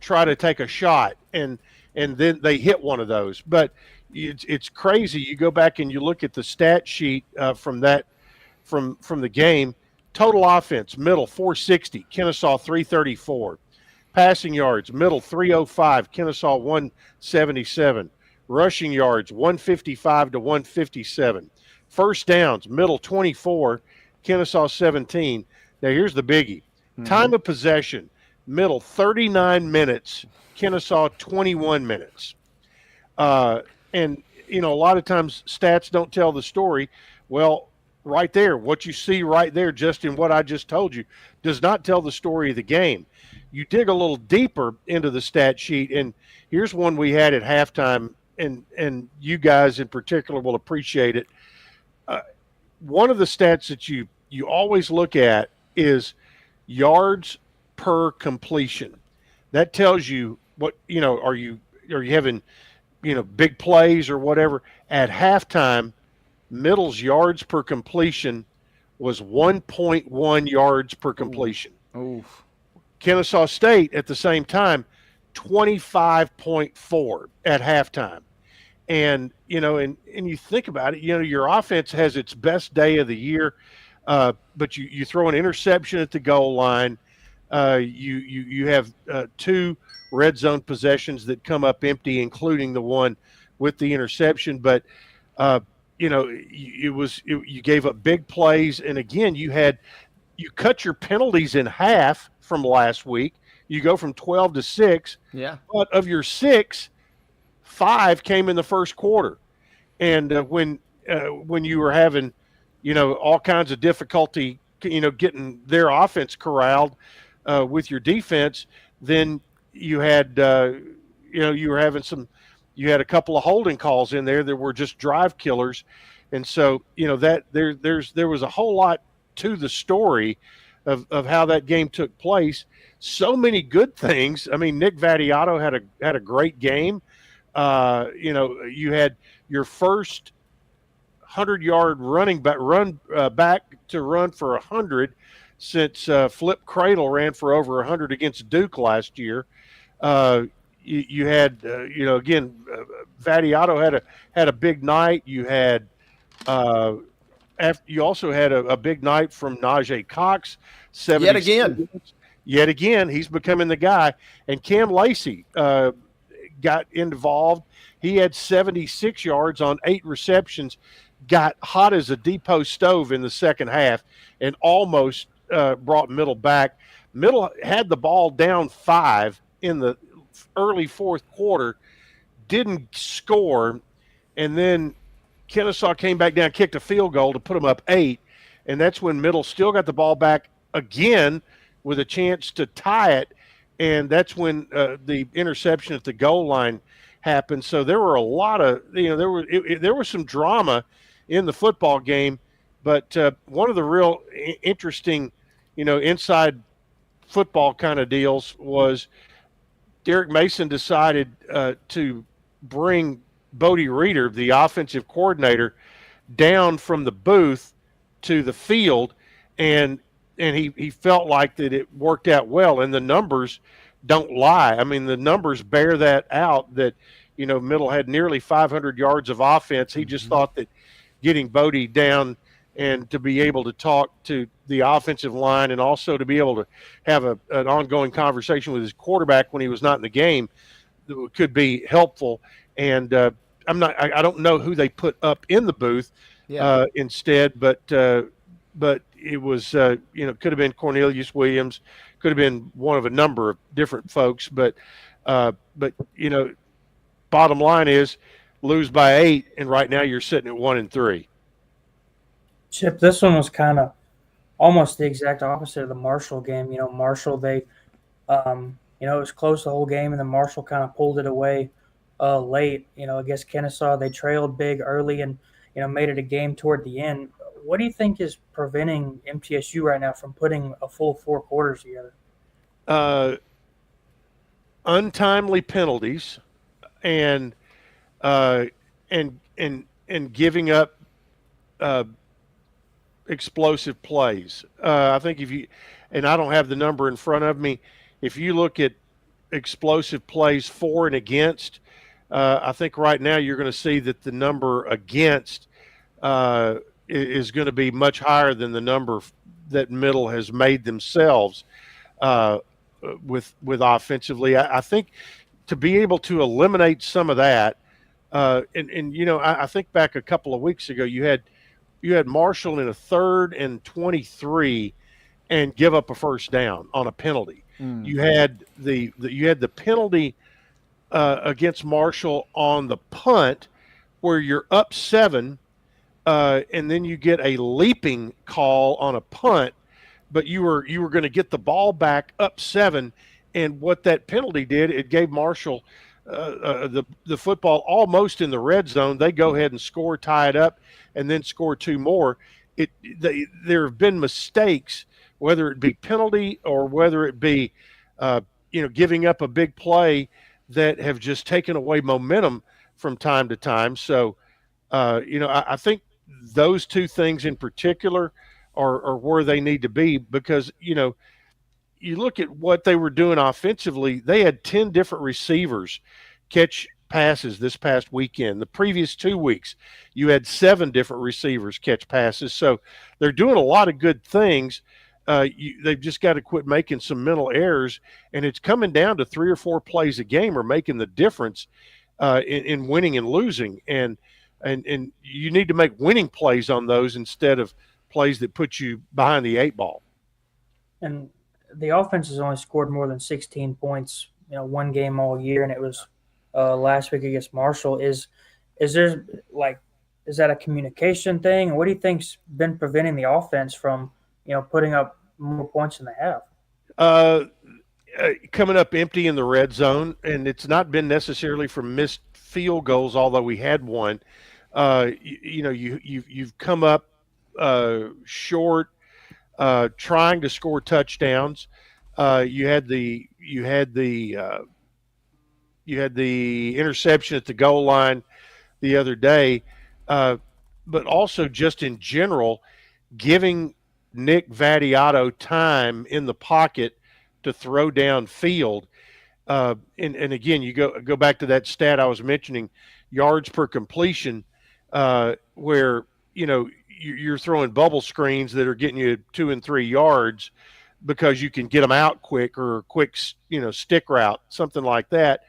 try to take a shot and then they hit one of those. But it's crazy. You go back and you look at the stat sheet from the game. Total offense, middle 460, Kennesaw 334. Passing yards, middle 305, Kennesaw 177. Rushing yards 155 to 157. First downs, middle 24, Kennesaw 17. Now here's the biggie. Time of possession, middle 39 minutes, Kennesaw 21 minutes. And a lot of times stats don't tell the story. Well, right there, what you see right there, just in what I just told you, does not tell the story of the game. You dig a little deeper into the stat sheet, and here's one we had at halftime, and you guys in particular will appreciate it. One of the stats that you always look at is yards per completion. That tells you what, are you having, big plays or whatever. At halftime, Middle's yards per completion was 1.1 yards per completion. Oof. Kennesaw State at the same time, 25.4 at halftime. And, and you think about it, your offense has its best day of the year, but you throw an interception at the goal line. You have 2 red zone possessions that come up empty, including the one with the interception. But, you gave up big plays. And again, you cut your penalties in half from last week. You go from 12 to 6. Yeah. But of your 6, 5 came in the first quarter. And when you were having, all kinds of difficulty, getting their offense corralled with your defense, then you had, you were having you had a couple of holding calls in there that were just drive killers. And so, that there was a whole lot to the story of how that game took place. So many good things. I mean, Nick Vattiato had a great game. You had your first 100-yard back to run for 100 since Flip Cradle ran for over 100 against Duke last year. You had, again, Vattiato had a big night. You had you also had a big night from Najee Cox. Yet again, he's becoming the guy. And Cam Lacey got involved. He had 76 yards on 8 receptions, got hot as a depot stove in the second half, and almost brought Middle back. Middle had the ball down 5 in the early fourth quarter, didn't score, and then Kennesaw came back down, kicked a field goal to put them up 8, and that's when Middle still got the ball back again with a chance to tie it, and that's when the interception at the goal line happened. So there were a lot of, there was some drama in the football game, but one of the real interesting, inside football kind of deals was Derek Mason decided to bring Bodie Reeder, the offensive coordinator, down from the booth to the field, and he felt like that it worked out well, and the numbers don't lie. I mean, the numbers bear that out, that Middle had nearly 500 yards of offense. He just thought that getting Bodie down and to be able to talk to the offensive line and also to be able to have an ongoing conversation with his quarterback when he was not in the game could be helpful. And I don't know who they put up in the booth instead, but it was could have been Cornelius Williams, could have been one of a number of different folks, but bottom line is lose by 8, and right now you're sitting at 1-3. Chip, this one was kind of almost the exact opposite of the Marshall game. Marshall, they, it was close the whole game, and then Marshall kind of pulled it away late. Against Kennesaw, they trailed big early and, made it a game toward the end. What do you think is preventing MTSU right now from putting a full 4 quarters together? Untimely penalties and giving up explosive plays. I think and I don't have the number in front of me, if you look at explosive plays for and against, I think right now you're going to see that the number against is going to be much higher than the number that Middle has made themselves with offensively. I think to be able to eliminate some of that, I think back a couple of weeks ago, you had Marshall in a 3rd and 23 and give up a first down on a penalty. You had the penalty against Marshall on the punt where you're up 7, and then you get a leaping call on a punt, but you were going to get the ball back up 7, and what that penalty did, it gave Marshall the football almost in the red zone. They go ahead and score, tie it up, and then score 2 more. There have been mistakes, whether it be penalty or whether it be giving up a big play, that have just taken away momentum from time to time. So I think those 2 things in particular are where they need to be, because you look at what they were doing offensively. They had 10 different receivers catch passes this past weekend. The previous 2 weeks, you had 7 different receivers catch passes. So they're doing a lot of good things. They've just got to quit making some mental errors, and it's coming down to 3 or 4 plays a game are making the difference in winning and losing. And you need to make winning plays on those instead of plays that put you behind the 8 ball. And the offense has only scored more than 16 points, one game all year, and it was last week against Marshall. Is that a communication thing? And what do you think's been preventing the offense from, putting up more points than they have? Coming up empty in the red zone, and it's not been necessarily from missed field goals, although we had one. You've come up short, trying to score touchdowns. You had the interception at the goal line the other day, but also just in general, giving Nick Vattiato time in the pocket to throw downfield. And again, you go back to that stat I was mentioning, yards per completion, where you're throwing bubble screens that are getting you 2 and 3 yards because you can get them out quick, or a quick stick route, something like that.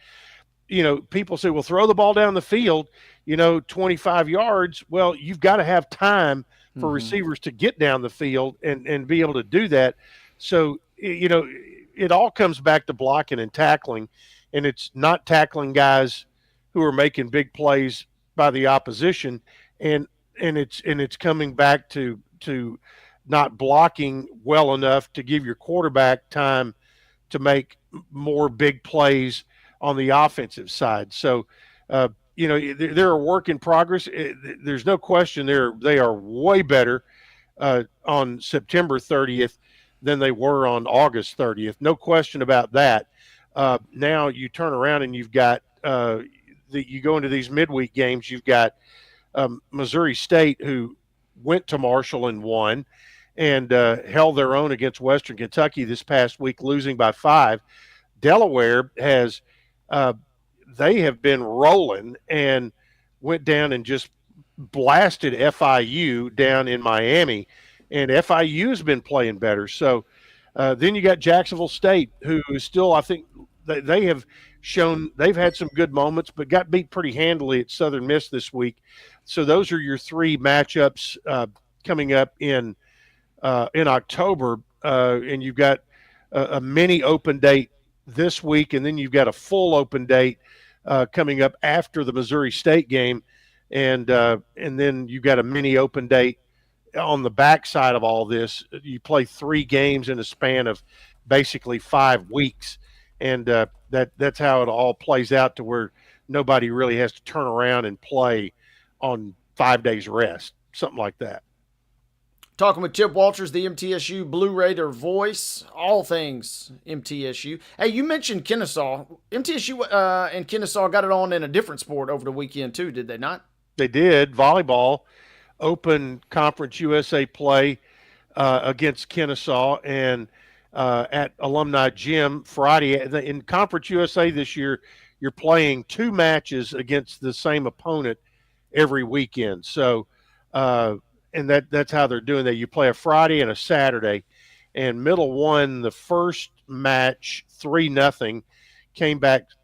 People say, well, throw the ball down the field, 25 yards. Well, you've got to have time for receivers to get down the field and be able to do that. So, it all comes back to blocking and tackling, and it's not tackling guys who are making big plays by the opposition. And it's coming back to not blocking well enough to give your quarterback time to make more big plays on the offensive side. So, they're a work in progress. There's no question they are way better on September 30th than they were on August 30th. No question about that. Now you turn around and you've got you go into these midweek games. You've got Missouri State, who went to Marshall and won, and held their own against Western Kentucky this past week, losing by 5. Delaware has they have been rolling and went down and just blasted FIU down in Miami, and FIU's been playing better. So then you got Jacksonville State, who is still, I think, they have shown they've had some good moments, but got beat pretty handily at Southern Miss this week. So those are your three matchups coming up in October, and you've got a mini open date this week, and then you've got a full open date coming up after the Missouri State game, and then you've got a mini open date on the backside of all this. You play 3 games in a span of basically 5 weeks, and that's how it all plays out, to where nobody really has to turn around and play on 5 days rest, something like that. Talking with Chip Walters, the MTSU Blue Raider voice, all things MTSU. Hey, you mentioned Kennesaw. MTSU and Kennesaw got it on in a different sport over the weekend too, did they not? They did. Volleyball, Open Conference USA play against Kennesaw, and at Alumni Gym Friday. In Conference USA this year, you're playing 2 matches against the same opponent every weekend. So, and that's how they're doing that. You play a Friday and a Saturday, and Middle won the first match 3-0.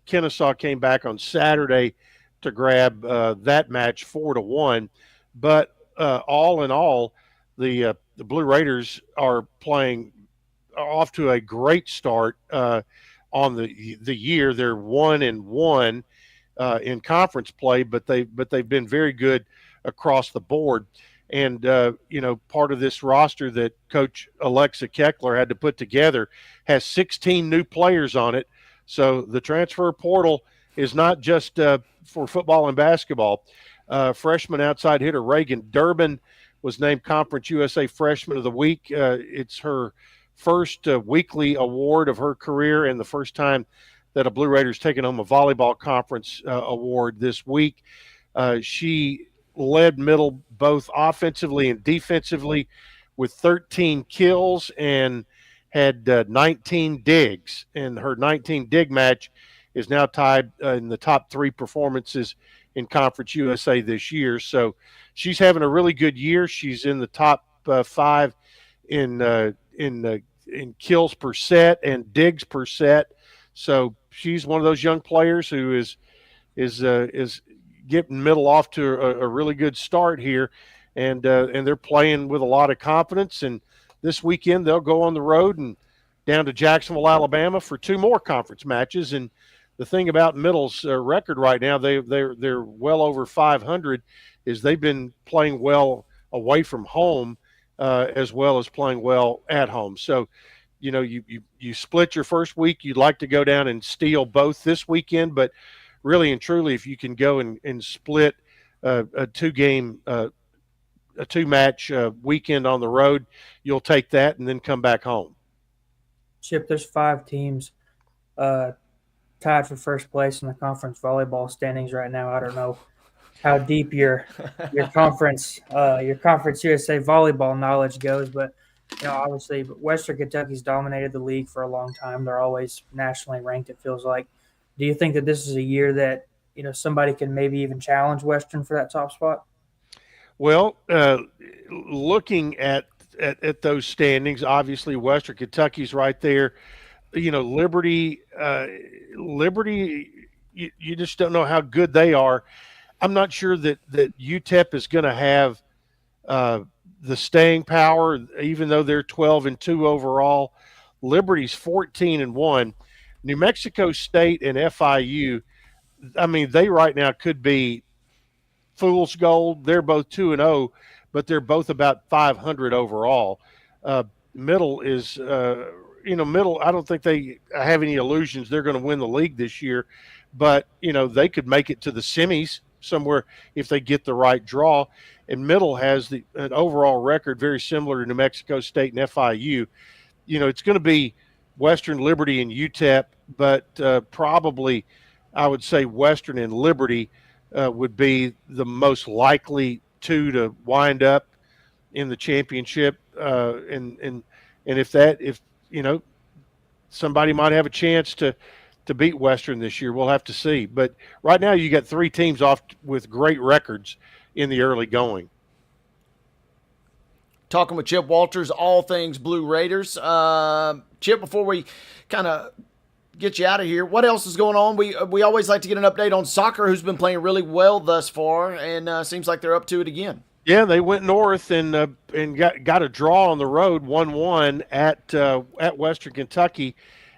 Kennesaw came back on Saturday to grab that match 4-1. But all in all, the Blue Raiders are playing off to a great start on the year. They're 1-1 in conference play, but they've been very good across the board. And part of this roster that Coach Alexa Keckler had to put together has 16 new players on it. So the transfer portal is not just for football and basketball. Freshman outside hitter Reagan Durbin was named Conference USA Freshman of the Week. It's her first weekly award of her career, and the first time that a Blue Raider's taken home a volleyball conference award this week. She led Middle both offensively and defensively with 13 kills and had 19 digs. And her 19 dig match is now tied in the top 3 performances in Conference USA this year. So she's having a really good year. She's in the top 5 in kills per set and digs per set. So she's one of those young players who is getting Middle off to a really good start here, and they're playing with a lot of confidence. And this weekend they'll go on the road and down to Jacksonville, Alabama for 2 more conference matches. And the thing about Middle's record right now, they're well over 500, is they've been playing well away from home as well as playing well at home. So, you split your first week. You'd like to go down and steal both this weekend, but really and truly, if you can go and split a 2-match weekend on the road, you'll take that and then come back home. Chip, there's 5 teams tied for first place in the conference volleyball standings right now. I don't know how deep your conference USA volleyball knowledge goes, but obviously Western Kentucky's dominated the league for a long time. They're always nationally ranked, it feels like. Do you think that this is a year that somebody can maybe even challenge Western for that top spot? Well, looking at those standings, obviously Western Kentucky's right there. Liberty, you just don't know how good they are. I'm not sure that UTEP is going to have the staying power, even though they're 12-2 overall. Liberty's 14-1. New Mexico State and FIU, I mean, they right now could be fool's gold. They're both 2-0, but they're both about 500 overall. Middle is, Middle, I don't think they have any illusions they're going to win the league this year, but, they could make it to the semis somewhere if they get the right draw. And Middle has an overall record very similar to New Mexico State and FIU. It's going to be Western, Liberty, and UTEP, but probably I would say Western and Liberty would be the most likely 2 to wind up in the championship. And if somebody might have a chance to to beat Western this year. We'll have to see. But right now, you got 3 teams off with great records in the early going. Talking with Chip Walters, all things Blue Raiders. Chip, before we kind of get you out of here, what else is going on? We always like to get an update on soccer, who's been playing really well thus far, and seems like they're up to it again. Yeah, they went north and got a draw on the road, 1-1 at Western Kentucky,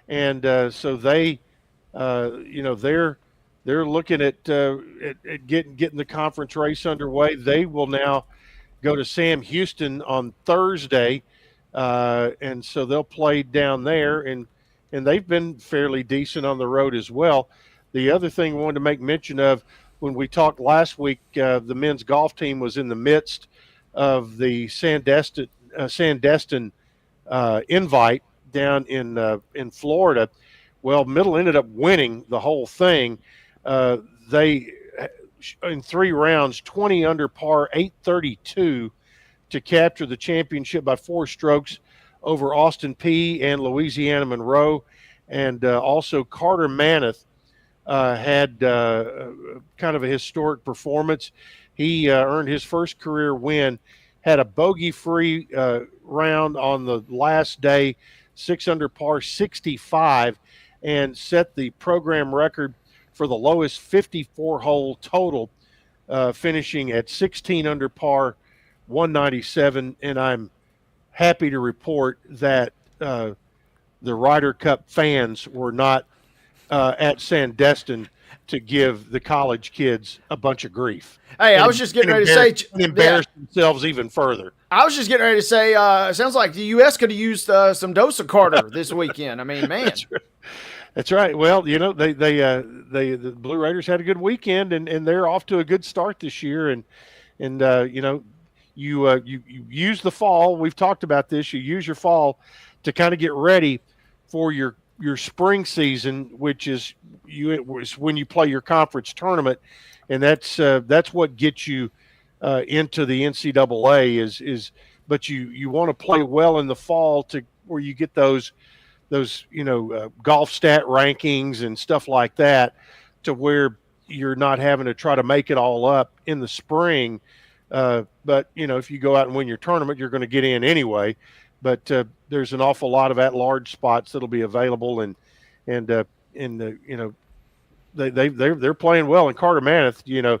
and so they, they're looking at getting the conference race underway. They will now go to Sam Houston on Thursday, and so they'll play down there, and they've been fairly decent on the road as well. The other thing I wanted to make mention of, when we talked last week, the men's golf team was in the midst of the Sandestin invite down in Florida. Well, Middle ended up winning the whole thing. They, in 3 rounds, 20 under par, 832 to capture the championship by 4 strokes over Austin Peay and Louisiana Monroe. And also Carter Manath had kind of a historic performance. He earned his first career win, had a bogey-free round on the last day, 6 under par, 65, and set the program record for the lowest 54-hole total, finishing at 16 under par, 197. And I'm happy to report that the Ryder Cup fans were not at Sandestin to give the college kids a bunch of grief. Hey, I was just getting ready to say, embarrass themselves even further. I was just getting ready to say, it sounds like the U.S. could have used some dose of Carter this weekend. I mean, man. That's right. Well, the Blue Raiders had a good weekend, and they're off to a good start this year. And you use the fall. We've talked about this. You use your fall to kind of get ready for your spring season, which is when you play your conference tournament, and that's what gets you into the NCAA is. But you want to play well in the fall to where you get those golf stat rankings and stuff like that, to where you're not having to try to make it all up in the spring. But if you go out and win your tournament, you're going to get in anyway. But there's an awful lot of at-large spots that'll be available, and they're playing well. And Carter Manath,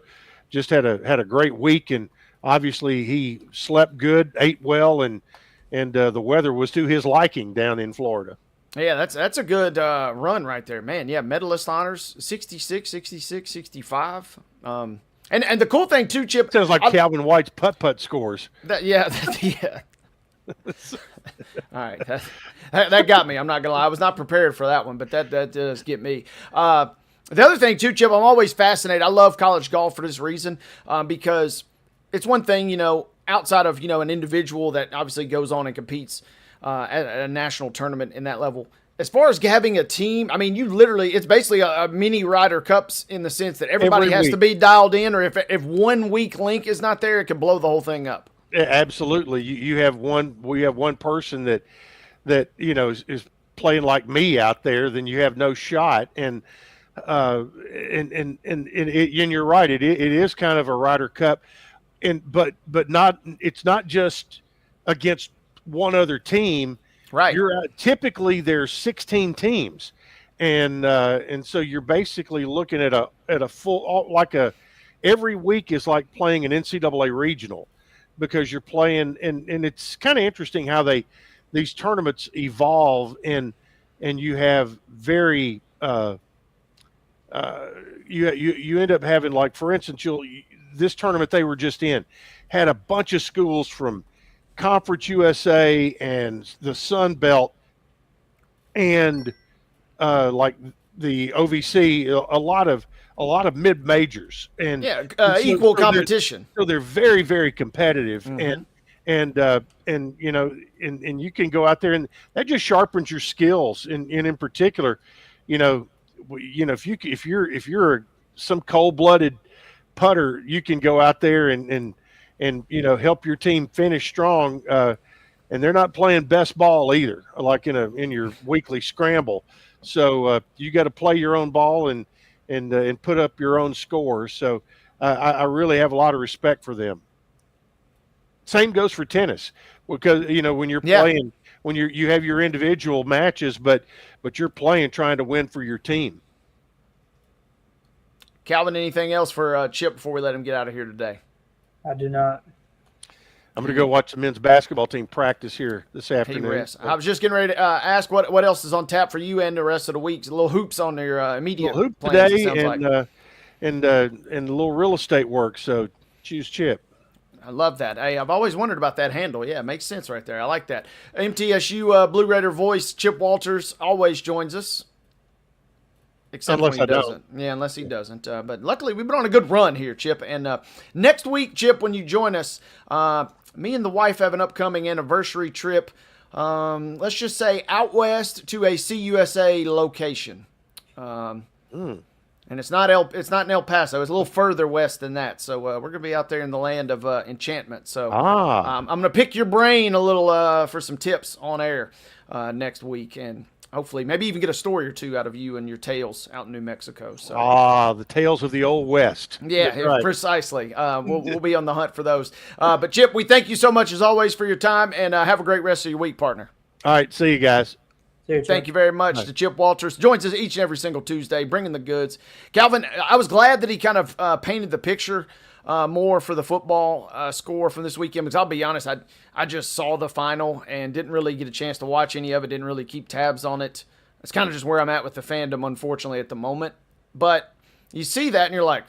just had a great week, and obviously he slept good, ate well, and the weather was to his liking down in Florida. Yeah, that's a good run right there, man. Yeah, medalist honors, 66, 66, 65. And the cool thing too, Chip, sounds like Calvin White's putt scores. Yeah. All right, that got me. I'm not gonna lie, I was not prepared for that one, but that does get me. The other thing too, Chip, I'm always fascinated. I love college golf for this reason, because it's one thing, outside of an individual that obviously goes on and competes at a national tournament in that level. As far as having a team, I mean, it's basically a mini Ryder Cups in the sense that everybody has to be dialed in, or if one weak link is not there, it can blow the whole thing up. Yeah, absolutely. We have one person that is playing like me out there, then you have no shot. And you're right. It is kind of a Ryder Cup, but not. It's not just against one other team. Right. Typically there's 16 teams, and so you're basically looking at a full, every week is like playing an NCAA regional, because you're playing, and it's kind of interesting how these tournaments evolve, and you have very you end up having, like, for instance, this tournament they were just in had a bunch of schools from Conference USA and the Sun Belt, and like the OVC, a lot of mid majors, and equal competition. So they're very, very competitive, mm-hmm. and you can go out there, and that just sharpens your skills. And in particular, if you're some cold-blooded putter, you can go out there and help your team finish strong. And they're not playing best ball either, like in your weekly scramble. So you got to play your own ball and put up your own scores. So I really have a lot of respect for them. Same goes for tennis, because when you're playing, when you have your individual matches, but you're playing trying to win for your team. Calvin, anything else for Chip before we let him get out of here today? I do not. I'm going to go watch the men's basketball team practice here this afternoon. I was just getting ready to ask what else is on tap for you and the rest of the week. A little hoops on their immediate hoop plans, today, it sounds like. and a little real estate work. So choose Chip. I love that. Hey, I've always wondered about that handle. Yeah, it makes sense right there. I like that. MTSU Blue Raider voice Chip Walters always joins us. Except unless when he I doesn't. Yeah, unless he doesn't. But luckily, we've been on a good run here, Chip. And next week, Chip, when you join us, me and the wife have an upcoming anniversary trip. Let's just say out west to a CUSA location. And it's not in El Paso. It's a little further west than that. So we're going to be out there in the land of enchantment. So I'm going to pick your brain a little for some tips on air next week. And hopefully maybe even get a story or two out of you and your tales out in New Mexico. So the tales of the old West. Yeah, right. Precisely. We'll be on the hunt for those. But Chip, we thank you so much as always for your time, and have a great rest of your week, partner. All right, see you guys. Thank you very much to Chip Walters. Joins us each and every single Tuesday, bringing the goods. Calvin, I was glad that he kind of painted the picture more for the football score from this weekend, because I'll be honest, I just saw the final and didn't really get a chance to watch any of it, didn't really keep tabs on it. It's kind of just where I'm at with the fandom, unfortunately, at the moment. But you see that and you're like,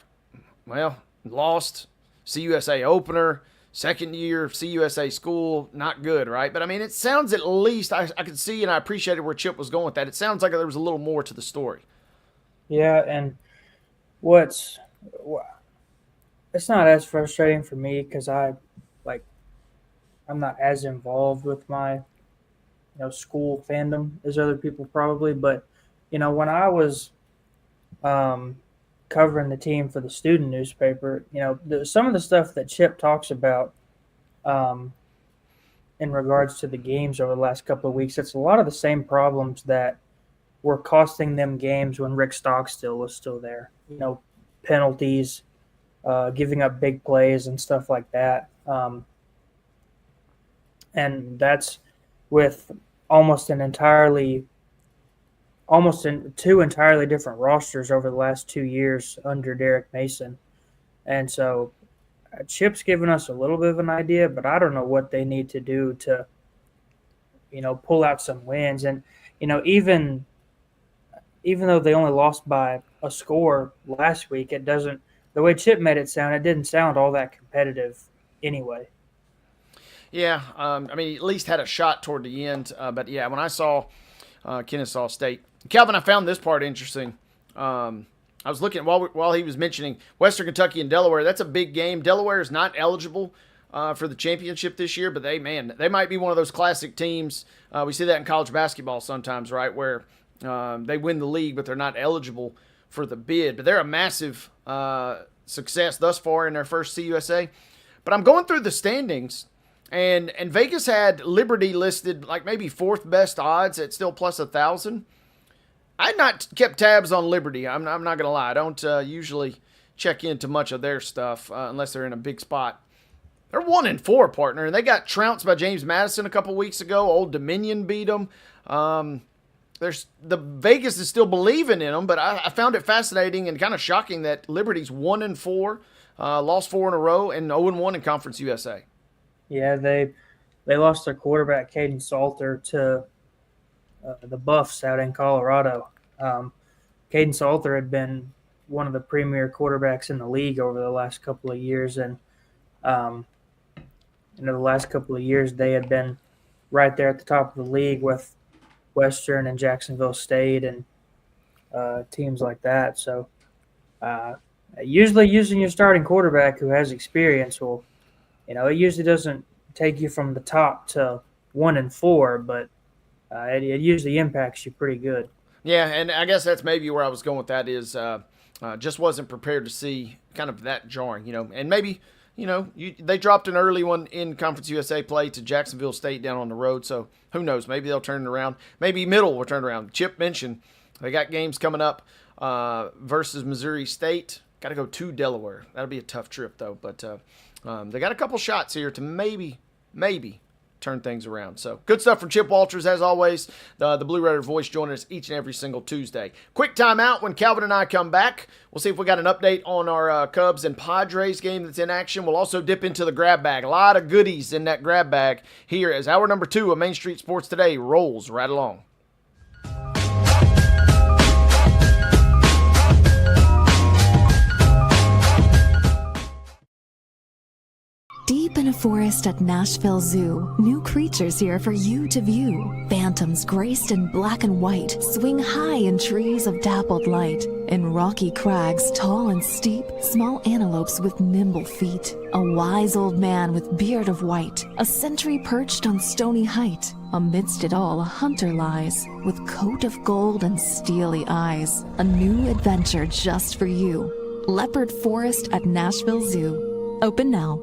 well, lost, CUSA opener, second year CUSA school, not good, right? But I mean, it sounds, at least, I could see and I appreciated where Chip was going with that. It sounds like there was a little more to the story. Yeah, and it's not as frustrating for me because I'm not as involved with my school fandom as other people probably. But when I was covering the team for the student newspaper, some of the stuff that Chip talks about in regards to the games over the last couple of weeks, it's a lot of the same problems that were costing them games when Rick Stockstill was still there. Penalties, giving up big plays and stuff like that. And that's with two entirely different rosters over the last 2 years under Derek Mason. And so Chip's given us a little bit of an idea, but I don't know what they need to do to, pull out some wins. And, even though they only lost by a score last week, the way Chip made it sound, it didn't sound all that competitive anyway. Yeah, I mean, at least had a shot toward the end. But yeah, when I saw Kennesaw State, Calvin, I found this part interesting. I was looking while he was mentioning Western Kentucky and Delaware. That's a big game. Delaware is not eligible for the championship this year, but they might be one of those classic teams. We see that in college basketball sometimes, right, where they win the league, but they're not eligible for the bid. But they're a massive success thus far in their first CUSA. But I'm going through the standings, and Vegas had Liberty listed like maybe fourth best odds at still plus 1,000. I had not kept tabs on Liberty. I'm not going to lie. I don't usually check into much of their stuff unless they're in a big spot. They're 1-4, partner, and they got trounced by James Madison a couple weeks ago. Old Dominion beat them. The Vegas is still believing in them, but I found it fascinating and kind of shocking that Liberty's 1-4, lost 4 in a row, and 0-1 in Conference USA. Yeah, they lost their quarterback Caden Salter to the Buffs out in Colorado. Caden Salter had been one of the premier quarterbacks in the league over the last couple of years, and the last couple of years they had been right there at the top of the league with Western and Jacksonville State and teams like that. So usually using your starting quarterback who has experience will, it usually doesn't take you from the top to 1-4, but it usually impacts you pretty good. Yeah, and I guess that's maybe where I was going with that is just wasn't prepared to see kind of that jarring, and maybe, they dropped an early one in Conference USA play to Jacksonville State down on the road, so who knows? Maybe they'll turn it around. Maybe Middle will turn around. Chip mentioned They got games coming up versus Missouri State. Got to go to Delaware. That'll be a tough trip, though. But they got a couple shots here to maybe turn things around. So good stuff from Chip Walters, as always. The Blue Raider voice joining us each and every single Tuesday. Quick timeout. When Calvin and I come back, we'll see if we got an update on our Cubs and Padres game that's in action. We'll also dip into the grab bag. A lot of goodies in that grab bag here as hour number 2 of Main Street Sports Today rolls right along. Deep in a forest at Nashville Zoo, new creatures here for you to view. Phantoms graced in black and white swing high in trees of dappled light. In rocky crags, tall and steep, small antelopes with nimble feet. A wise old man with beard of white, a sentry perched on stony height. Amidst it all, a hunter lies, with coat of gold and steely eyes. A new adventure just for you. Leopard Forest at Nashville Zoo. Open now.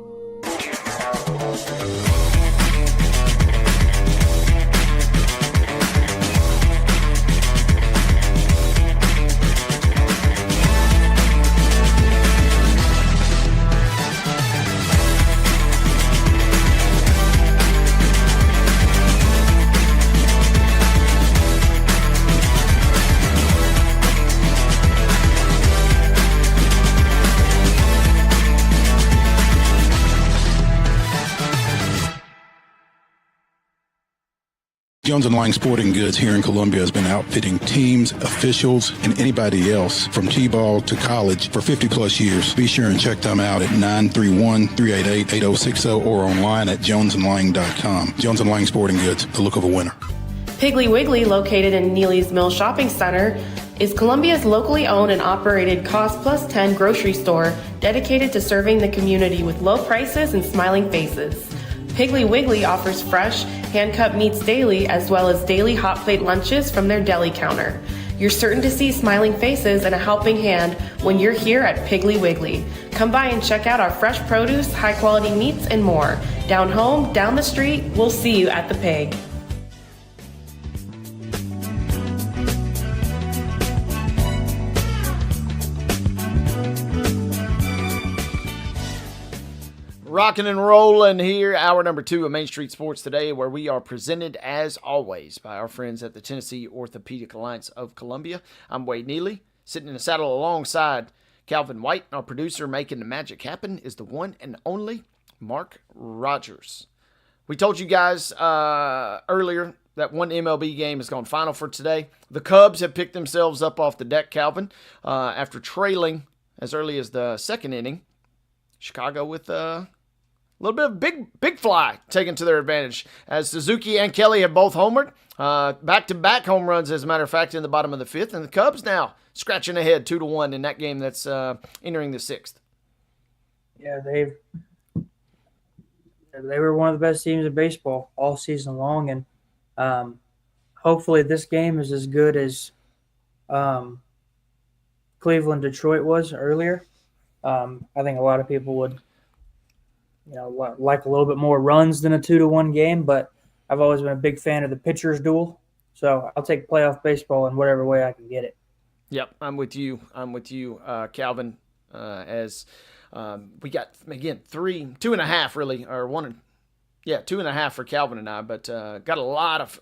Jones and Lang Sporting Goods here in Columbia has been outfitting teams, officials, and anybody else from T-ball to college for 50 plus years. Be sure and check them out at 931-388-8060 or online at jonesandlang.com. Jones and Lang Sporting Goods, the look of a winner. Piggly Wiggly, located in Neely's Mill Shopping Center, is Columbia's locally owned and operated Cost Plus 10 grocery store dedicated to serving the community with low prices and smiling faces. Piggly Wiggly offers fresh, hand-cut meats daily, as well as daily hot plate lunches from their deli counter. You're certain to see smiling faces and a helping hand when you're here at Piggly Wiggly. Come by and check out our fresh produce, high-quality meats, and more. Down home, down the street, we'll see you at the Pig. Rocking and rolling here, hour number 2 of Main Street Sports Today, where we are presented, as always, by our friends at the Tennessee Orthopedic Alliance of Columbia. I'm Wade Neely, sitting in the saddle alongside Calvin White. Our producer making the magic happen is the one and only Mark Rogers. We told you guys earlier that one MLB game has gone final for today. The Cubs have picked themselves up off the deck, Calvin, after trailing as early as the second inning. Chicago with a little bit of big fly taken to their advantage as Suzuki and Kelly have both homered. Back-to-back home runs, as a matter of fact, in the bottom of the 5th. And the Cubs now scratching ahead 2-1 in that game that's entering the 6th. Yeah, they were one of the best teams in baseball all season long. And hopefully this game is as good as Cleveland-Detroit was earlier. I think a lot of people would, like a little bit more runs than a 2-1 game, but I've always been a big fan of the pitcher's duel. So I'll take playoff baseball in whatever way I can get it. Yep, I'm with you, Calvin, as we got, again, 2.5 really, or 2.5 for Calvin and I, but got a lot of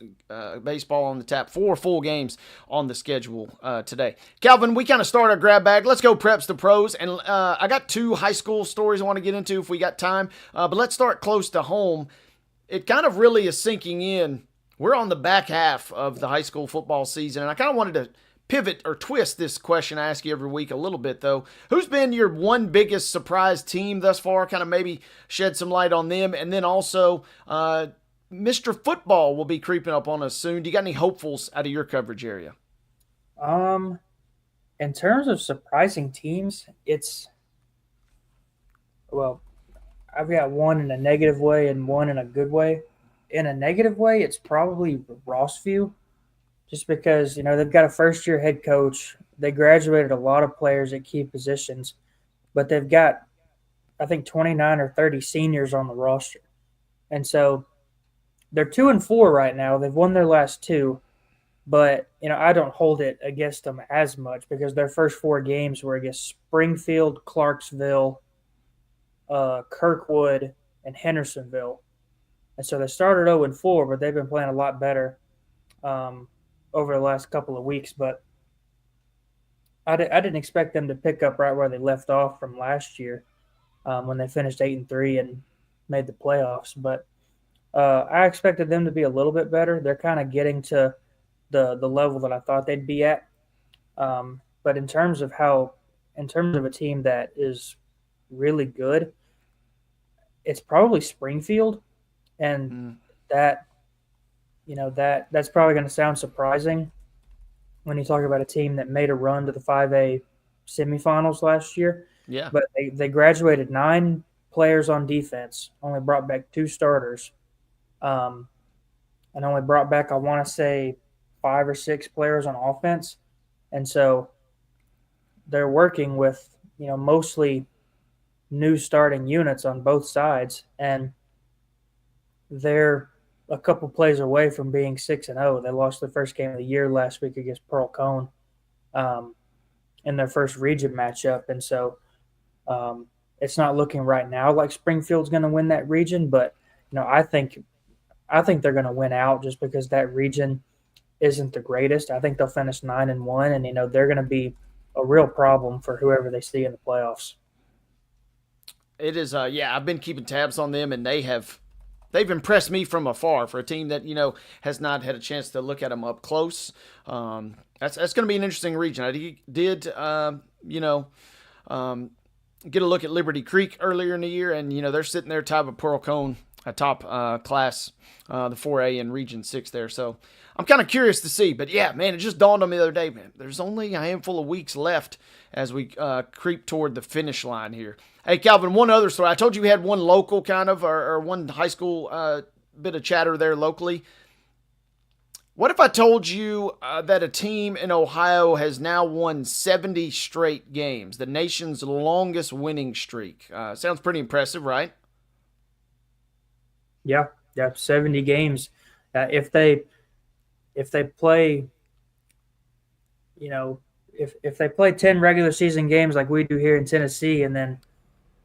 baseball on the tap. 4 full games on the schedule today. Calvin, we kind of start our grab bag. Let's go preps to pros. And I got 2 high school stories I want to get into if we got time. But let's start close to home. It kind of really is sinking in. We're on the back half of the high school football season, and I kind of wanted to pivot or twist this question I ask you every week a little bit, though. Who's been your one biggest surprise team thus far? Kind of maybe shed some light on them. And then also, Mr. Football will be creeping up on us soon. Do you got any hopefuls out of your coverage area? In terms of surprising teams, I've got one in a negative way and one in a good way. In a negative way, it's probably Rossview. Just because, they've got a first-year head coach. They graduated a lot of players at key positions, but they've got, I think, 29 or 30 seniors on the roster. And so they're 2-4 right now. They've won their last 2. But, I don't hold it against them as much because their first 4 games were against Springfield, Clarksville, Kirkwood, and Hendersonville. And so they started 0-4, but they've been playing a lot better over the last couple of weeks. But I didn't expect them to pick up right where they left off from last year when they finished 8-3 and made the playoffs. But I expected them to be a little bit better. They're kind of getting to the level that I thought they'd be at. But in terms of a team that is really good, it's probably Springfield, and that's probably going to sound surprising when you talk about a team that made a run to the 5A semifinals last year. Yeah. But they graduated 9 players on defense, only brought back 2 starters, and only brought back, I want to say, 5 or 6 players on offense. And so they're working with, mostly new starting units on both sides, and they're a couple plays away from being 6-0. They lost their first game of the year last week against Pearl Cone in their first region matchup. And so it's not looking right now like Springfield's going to win that region, but I think they're going to win out just because that region isn't the greatest. I think they'll finish 9-1, and they're going to be a real problem for whoever they see in the playoffs. It is, I've been keeping tabs on them, and they've impressed me from afar for a team that, has not had a chance to look at them up close. That's going to be an interesting region. I did, get a look at Liberty Creek earlier in the year, and, they're sitting there tied with Pearl Cone, a top class, the 4A in Region 6 there. So I'm kind of curious to see. But, yeah, man, it just dawned on me the other day, man. There's only a handful of weeks left as we creep toward the finish line here. Hey, Calvin, one other story. I told you we had one local kind of, or one high school bit of chatter there locally. What if I told you that a team in Ohio has now won 70 straight games, the nation's longest winning streak? Sounds pretty impressive, right? Yeah, 70 games. If they play, if they play 10 regular season games like we do here in Tennessee, and then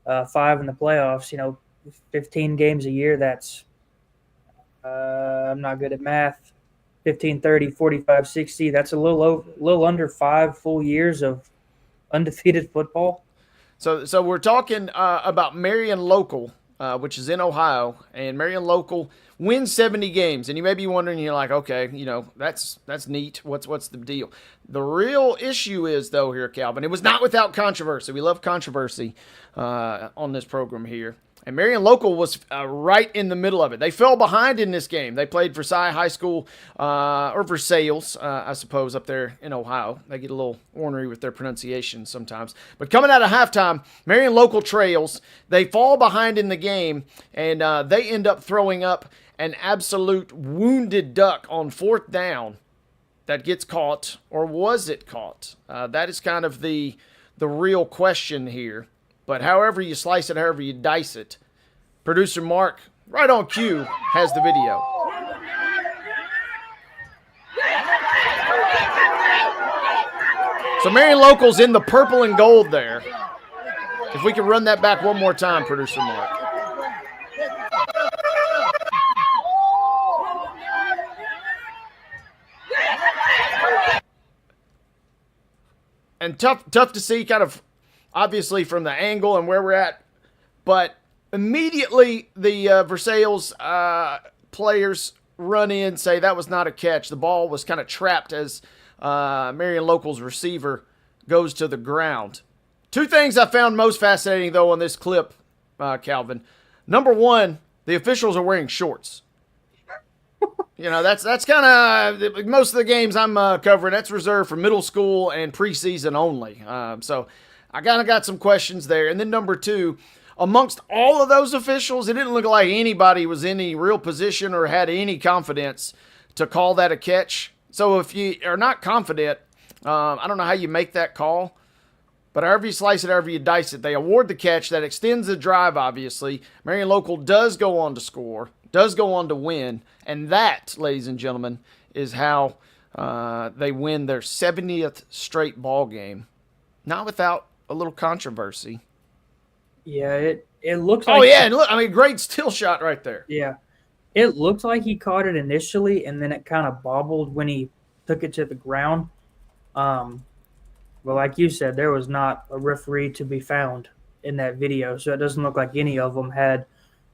5 in the playoffs, 15 games a year, that's I'm not good at math. 15, 30, 45, 60. That's a little under 5 full years of undefeated football. So we're talking about Marion Local, which is in Ohio, and Marion Local wins 70 games. And you may be wondering, you're like, okay, that's neat. What's the deal? The real issue is, though, here, Calvin, it was not without controversy. We love controversy on this program here. And Marion Local was right in the middle of it. They fell behind in this game. They played Versailles High School, or Versailles, I suppose, up there in Ohio. They get a little ornery with their pronunciation sometimes. But coming out of halftime, Marion Local trails. They fall behind in the game, and they end up throwing up an absolute wounded duck on 4th down that gets caught, or was it caught? That is kind of the real question here. But however you slice it, however you dice it, producer Mark, right on cue, has the video. So Marion Local's in the purple and gold there. If we can run that back one more time, producer Mark. And tough to see, kind of, obviously from the angle and where we're at, but immediately the Versailles players run in, say that was not a catch. The ball was kind of trapped as Marion Local's receiver goes to the ground. 2 things I found most fascinating, though, on this clip, Calvin. Number one, the officials are wearing shorts. That's kind of most of the games I'm covering. That's reserved for middle school and preseason only. So I kind of got some questions there. And then number 2, amongst all of those officials, it didn't look like anybody was in any real position or had any confidence to call that a catch. So if you are not confident, I don't know how you make that call. But however you slice it, however you dice it, they award the catch. That extends the drive, obviously. Marion Local does go on to score, does go on to win. And that, ladies and gentlemen, is how they win their 70th straight ball game, not without a little controversy. Yeah, it looks like. Oh yeah, and look, I mean, great still shot right there. Yeah, it looked like he caught it initially, and then it kind of bobbled when he took it to the ground. But like you said, there was not a referee to be found in that video, so it doesn't look like any of them had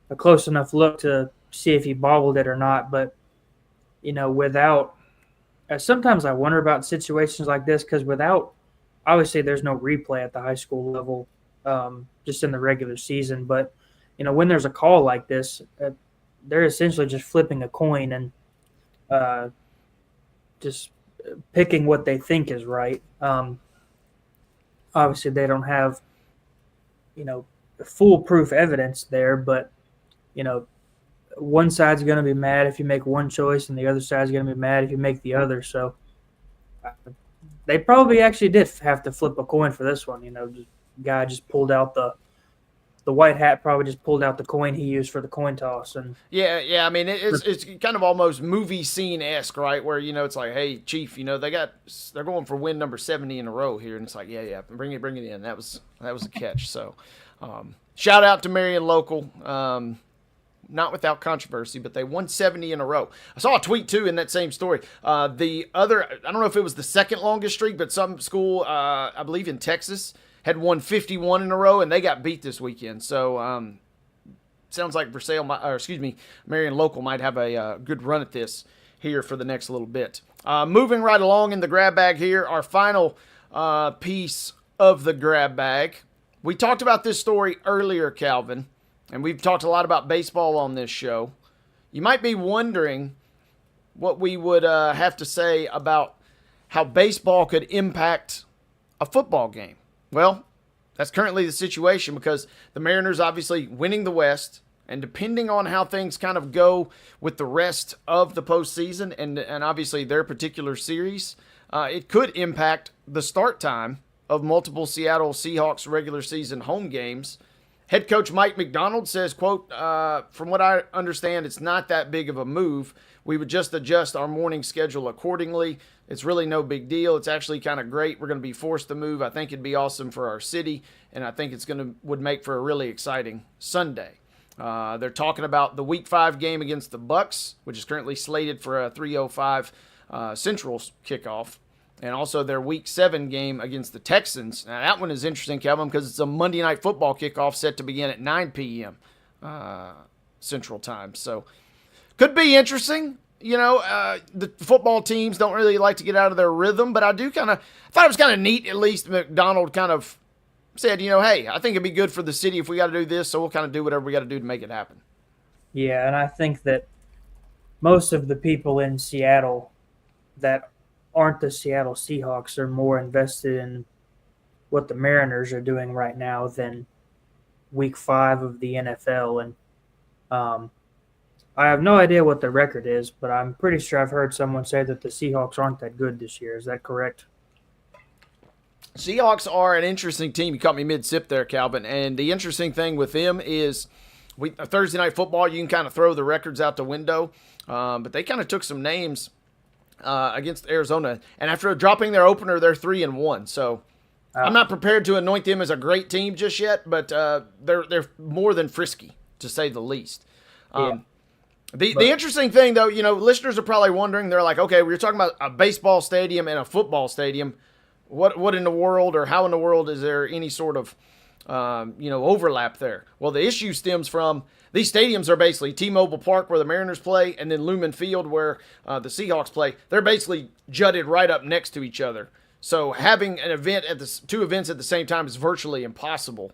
a close enough look to see if he bobbled it or not. But without, sometimes I wonder about situations like this because obviously there's no replay at the high school level, just in the regular season. But when there's a call like this, they're essentially just flipping a coin and just picking what they think is right. Obviously, they don't have, foolproof evidence there, but, one side's going to be mad if you make one choice and the other side's going to be mad if you make the other. So they probably actually did have to flip a coin for this one. The guy just pulled out the white hat probably just pulled out the coin he used for the coin toss. And yeah. I mean, it's kind of almost movie scene-esque, right? Where, it's like, hey, Chief, they're going for win number 70 in a row here. And it's like, yeah, bring it in. That was a catch. So shout out to Marion Local. Not without controversy, but they won 70 in a row. I saw a tweet, too, in that same story. The other, I don't know if it was the second longest streak, but some school, I believe in Texas, had won 51 in a row, and they got beat this weekend. So, sounds like Marion Local might have a good run at this here for the next little bit. Moving right along in the grab bag here, our final piece of the grab bag. We talked about this story earlier, Calvin, and we've talked a lot about baseball on this show. You might be wondering what we would have to say about how baseball could impact a football game. Well, that's currently the situation because the Mariners obviously winning the West, and depending on how things kind of go with the rest of the postseason and obviously their particular series, it could impact the start time of multiple Seattle Seahawks regular season home games. Head coach Mike McDonald says, quote, from what I understand, it's not that big of a move. We would just adjust our morning schedule accordingly. It's really no big deal. It's actually kind of great. We're going to be forced to move. I think it'd be awesome for our city, and I think would make for a really exciting Sunday. They're talking about the Week 5 game against the Bucks, which is currently slated for a 3:05 Central kickoff, and also their Week 7 game against the Texans. Now, that one is interesting, Kevin, because it's a Monday Night Football kickoff set to begin at 9 p.m. Central Time. So, could be interesting. The football teams don't really like to get out of their rhythm, but I thought it was kind of neat, at least McDonald kind of said, hey, I think it'd be good for the city if we got to do this, so we'll kind of do whatever we got to do to make it happen. Yeah, and I think that most of the people in Seattle that aren't the Seattle Seahawks are more invested in what the Mariners are doing right now than Week 5 of the NFL. And I have no idea what the record is, but I'm pretty sure I've heard someone say that the Seahawks aren't that good this year. Is that correct? Seahawks are an interesting team. You caught me mid-sip there, Calvin. And the interesting thing with them is Thursday Night Football, you can kind of throw the records out the window. But they kind of took some names against Arizona. And after dropping their opener, they're 3-1. So I'm not prepared to anoint them as a great team just yet, but they're more than frisky, to say the least. The interesting thing, though, listeners are probably wondering, they're like, okay, we're talking about a baseball stadium and a football stadium. What in the world, or how in the world is there any sort of, overlap there? Well, the issue stems from these stadiums are basically T-Mobile Park, where the Mariners play, and then Lumen Field, where the Seahawks play. They're basically jutted right up next to each other. So having two events at the same time is virtually impossible.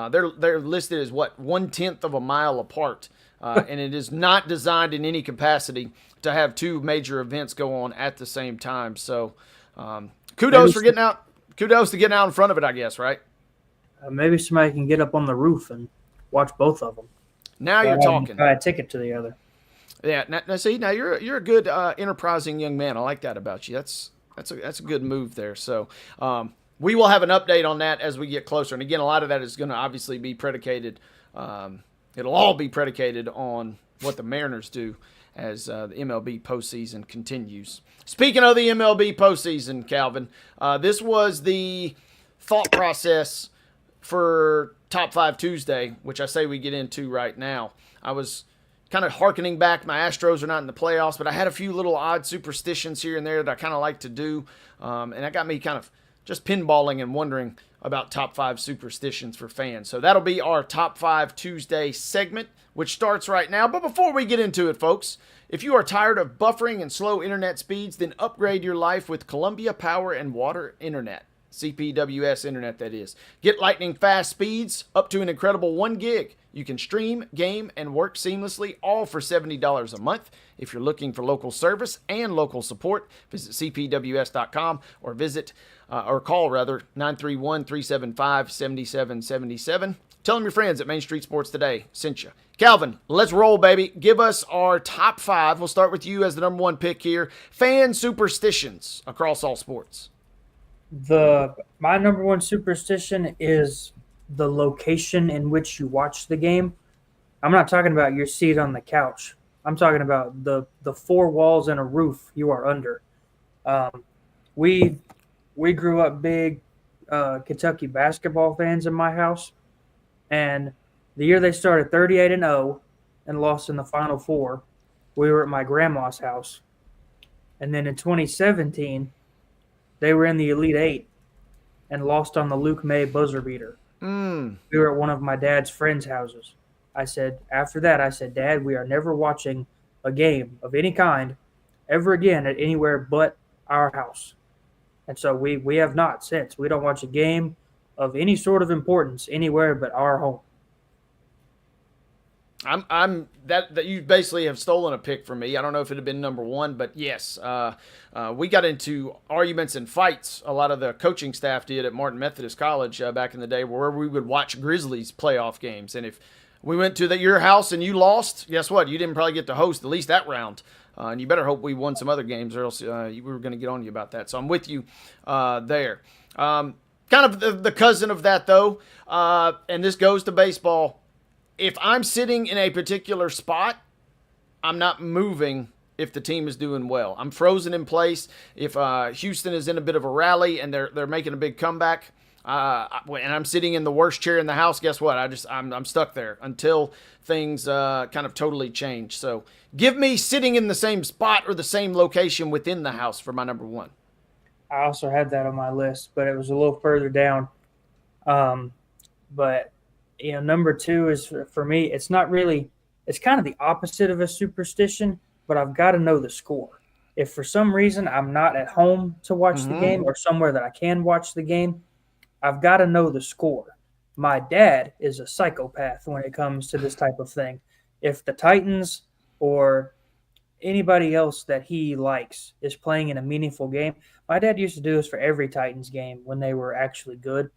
They're listed as 1/10 of a mile apart. And it is not designed in any capacity to have two major events go on at the same time. So, kudos to getting out in front of it, I guess, right? Maybe somebody can get up on the roof and watch both of them. Now you're talking. Buy a ticket to the other. Yeah. Now you're a good enterprising young man. I like that about you. That's a good move there. So, we will have an update on that as we get closer. And again, a lot of that is going to obviously be predicated. It'll all be predicated on what the Mariners do as the MLB postseason continues. Speaking of the MLB postseason, Calvin, this was the thought process for Top 5 Tuesday, which I say we get into right now. I was kind of hearkening back. My Astros are not in the playoffs, but I had a few little odd superstitions here and there that I kind of like to do, and that got me kind of just pinballing and wondering about top 5 superstitions for fans. So that'll be our Top 5 Tuesday segment, which starts right now. But before we get into it, folks, if you are tired of buffering and slow internet speeds, then upgrade your life with Columbia Power and Water Internet. CPWS Internet, that is. Get lightning fast speeds up to an incredible 1 gig. You can stream, game, and work seamlessly, all for $70 a month. If you're looking for local service and local support, visit cpws.com or call 931-375-7777. Tell them your friends at Main Street Sports Today sent you. Calvin, let's roll, baby. Give us our top 5. We'll start with you as the number 1 pick here. Fan superstitions across all sports. My number 1 superstition is the location in which you watch the game. I'm not talking about your seat on the couch. I'm talking about the 4 walls and a roof you are under. We grew up big Kentucky basketball fans in my house, and the year they started 38-0 and lost in the Final Four, we were at my grandma's house. And then in 2017, they were in the Elite Eight and lost on the Luke May buzzer beater. We were at one of my dad's friends' houses. After that, I said, Dad, we are never watching a game of any kind ever again at anywhere but our house. And so we have not since. We don't watch a game of any sort of importance anywhere but our home. I'm that you basically have stolen a pick from me. I don't know if it had been number 1, but yes, we got into arguments and fights. A lot of the coaching staff did at Martin Methodist College back in the day, where we would watch Grizzlies playoff games. And if we went to your house and you lost, guess what? You didn't probably get to host at least that round. And you better hope we won some other games, or else we were going to get on you about that. So I'm with you there. Kind of the cousin of that, though, and this goes to baseball. If I'm sitting in a particular spot, I'm not moving if the team is doing well. I'm frozen in place. If Houston is in a bit of a rally and they're making a big comeback, and I'm sitting in the worst chair in the house, guess what? I'm stuck there until things kind of totally change. So give me sitting in the same spot or the same location within the house for my number 1. I also had that on my list, but it was a little further down. But number 2 is for me, it's not really, it's kind of the opposite of a superstition, but I've got to know the score. If for some reason I'm not at home to watch the game or somewhere that I can watch the game, I've got to know the score. My dad is a psychopath when it comes to this type of thing. If the Titans or anybody else that he likes is playing in a meaningful game, my dad used to do this for every Titans game when they were actually good.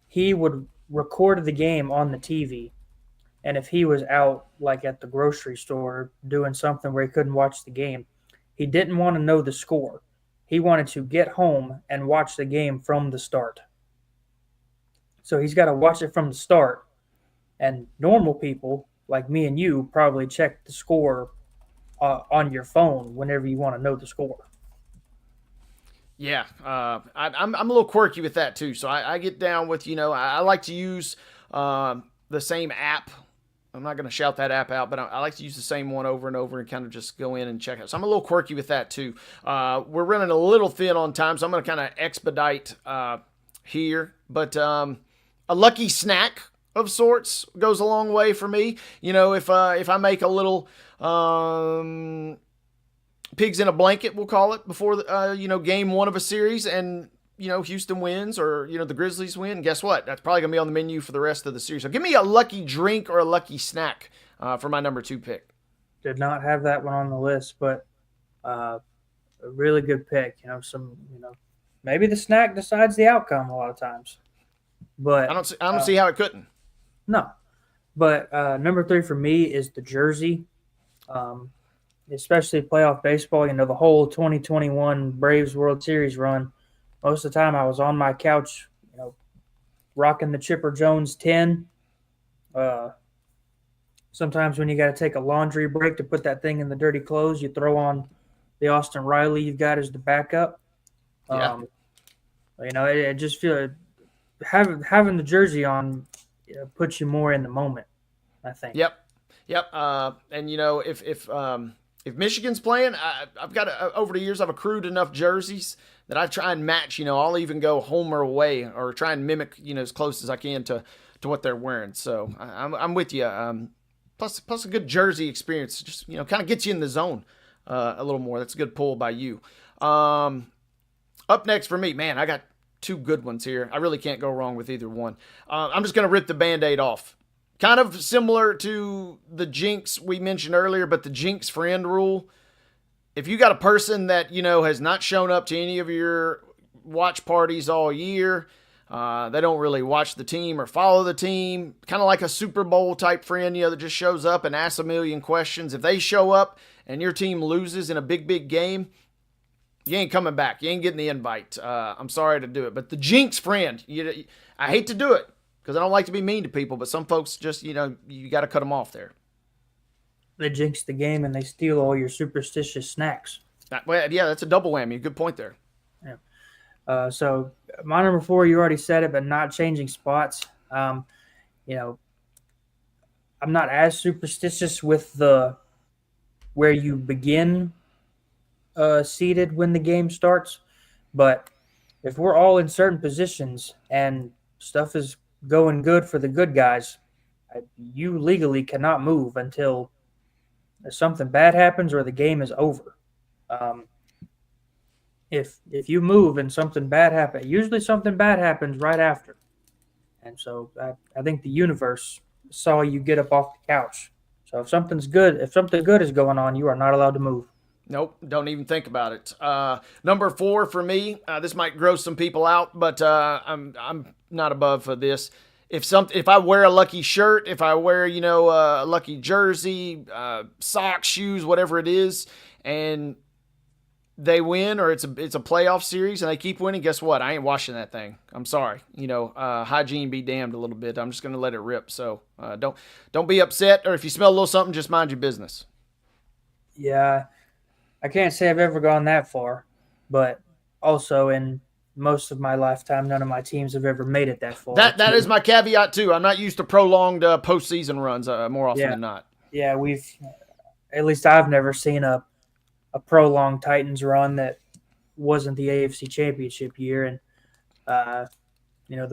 He would record the game on the TV, and if he was out like at the grocery store doing something where he couldn't watch the game, he didn't want to know the score. He wanted to get home and watch the game from the start. So he's got to watch it from the start, and normal people like me and you probably check the score on your phone whenever you want to know the score. Yeah, I'm a little quirky with that too. So I get down with, I like to use the same app. I'm not going to shout that app out, but I like to use the same one over and over and kind of just go in and check it. So I'm a little quirky with that too. We're running a little thin on time, so I'm going to kind of expedite here. But a lucky snack of sorts goes a long way for me. If I make a little pigs in a blanket, we'll call it, before game 1 of a series, and Houston wins or the Grizzlies win, guess what? That's probably gonna be on the menu for the rest of the series. So give me a lucky drink or a lucky snack for my number 2 pick. Did not have that one on the list, but a really good pick. Maybe the snack decides the outcome a lot of times. But I don't see how it couldn't. No, but number 3 for me is the jersey. Especially playoff baseball, the whole 2021 Braves World Series run. Most of the time I was on my couch, rocking the Chipper Jones 10. sometimes when you got to take a laundry break to put that thing in the dirty clothes, you throw on the Austin Riley you've got as the backup. Yeah. It just feels having the jersey on puts you more in the moment, I think. Yep. And if Michigan's playing, I've got over the years I've accrued enough jerseys that I try and match. I'll even go home or away or try and mimic as close as I can to what they're wearing. So I'm with you. Plus a good jersey experience just kind of gets you in the zone a little more. That's a good pull by you. Up next for me, man, I got two good ones here. I really can't go wrong with either one. I'm just going to rip the Band-Aid off. Kind of similar to the jinx we mentioned earlier, but the jinx friend rule. If you got a person that, has not shown up to any of your watch parties all year, they don't really watch the team or follow the team, kind of like a Super Bowl type friend, that just shows up and asks a million questions. If they show up and your team loses in a big game, you ain't coming back. You ain't getting the invite. I'm sorry to do it. But the jinx friend, I hate to do it because I don't like to be mean to people, but some folks just, you got to cut them off there. They jinx the game and they steal all your superstitious snacks. Well, yeah, that's a double whammy. Good point there. Yeah. So my number 4, you already said it, but not changing spots. I'm not as superstitious with where you begin seated when the game starts, but if we're all in certain positions and stuff is going good for the good guys, you legally cannot move until something bad happens or the game is over. If you move and something bad happens, usually something bad happens right after. And so I think the universe saw you get up off the couch. So if something good is going on, you are not allowed to move. Nope, don't even think about it. Number 4 for me, this might gross some people out, but I'm not above for this. If I wear a lucky shirt, if I wear a lucky jersey, socks, shoes, whatever it is, and they win or it's a playoff series and they keep winning, guess what? I ain't washing that thing. I'm sorry. Hygiene be damned a little bit. I'm just gonna let it rip. So don't be upset, or if you smell a little something, just mind your business. Yeah. I can't say I've ever gone that far, but also in most of my lifetime, none of my teams have ever made it that far. That is my caveat too. I'm not used to prolonged postseason runs more often than not. Yeah, at least I've never seen a prolonged Titans run that wasn't the AFC Championship year, and the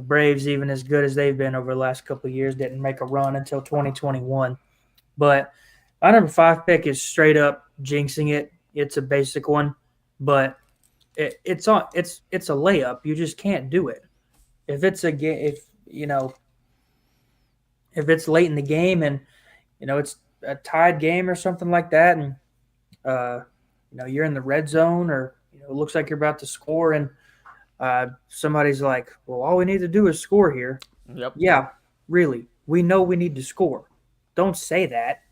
Braves, even as good as they've been over the last couple of years, didn't make a run until 2021. But my number 5 pick is straight up jinxing it. It's a basic one, but it's a layup. You just can't do it. If it's if it's late in the game and it's a tied game or something like that, and you're in the red zone or it looks like you're about to score, and somebody's like, "Well, all we need to do is score here." Yep. Yeah, really. We know we need to score. Don't say that.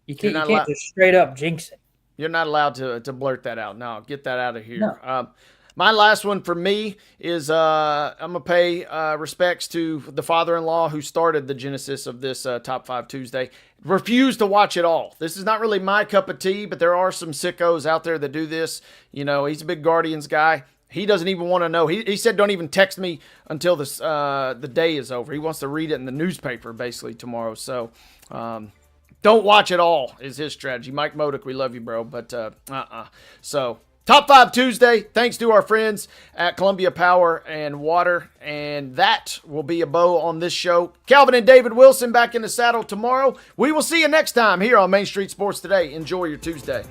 You can't just straight up jinx it. You're not allowed to blurt that out. No, get that out of here. No. My last one for me is I'm going to pay respects to the father-in-law who started the genesis of this Top 5 Tuesday. Refused to watch it all. This is not really my cup of tea, but there are some sickos out there that do this. He's a big Guardians guy. He doesn't even want to know. He said don't even text me until the day is over. He wants to read it in the newspaper basically tomorrow. So don't watch it all is his strategy. Mike Modick, we love you, bro, but So Top 5 Tuesday, thanks to our friends at Columbia Power and Water, and that will be a bow on this show. Calvin and David Wilson back in the saddle tomorrow. We will see you next time here on Main Street Sports Today. Enjoy your Tuesday.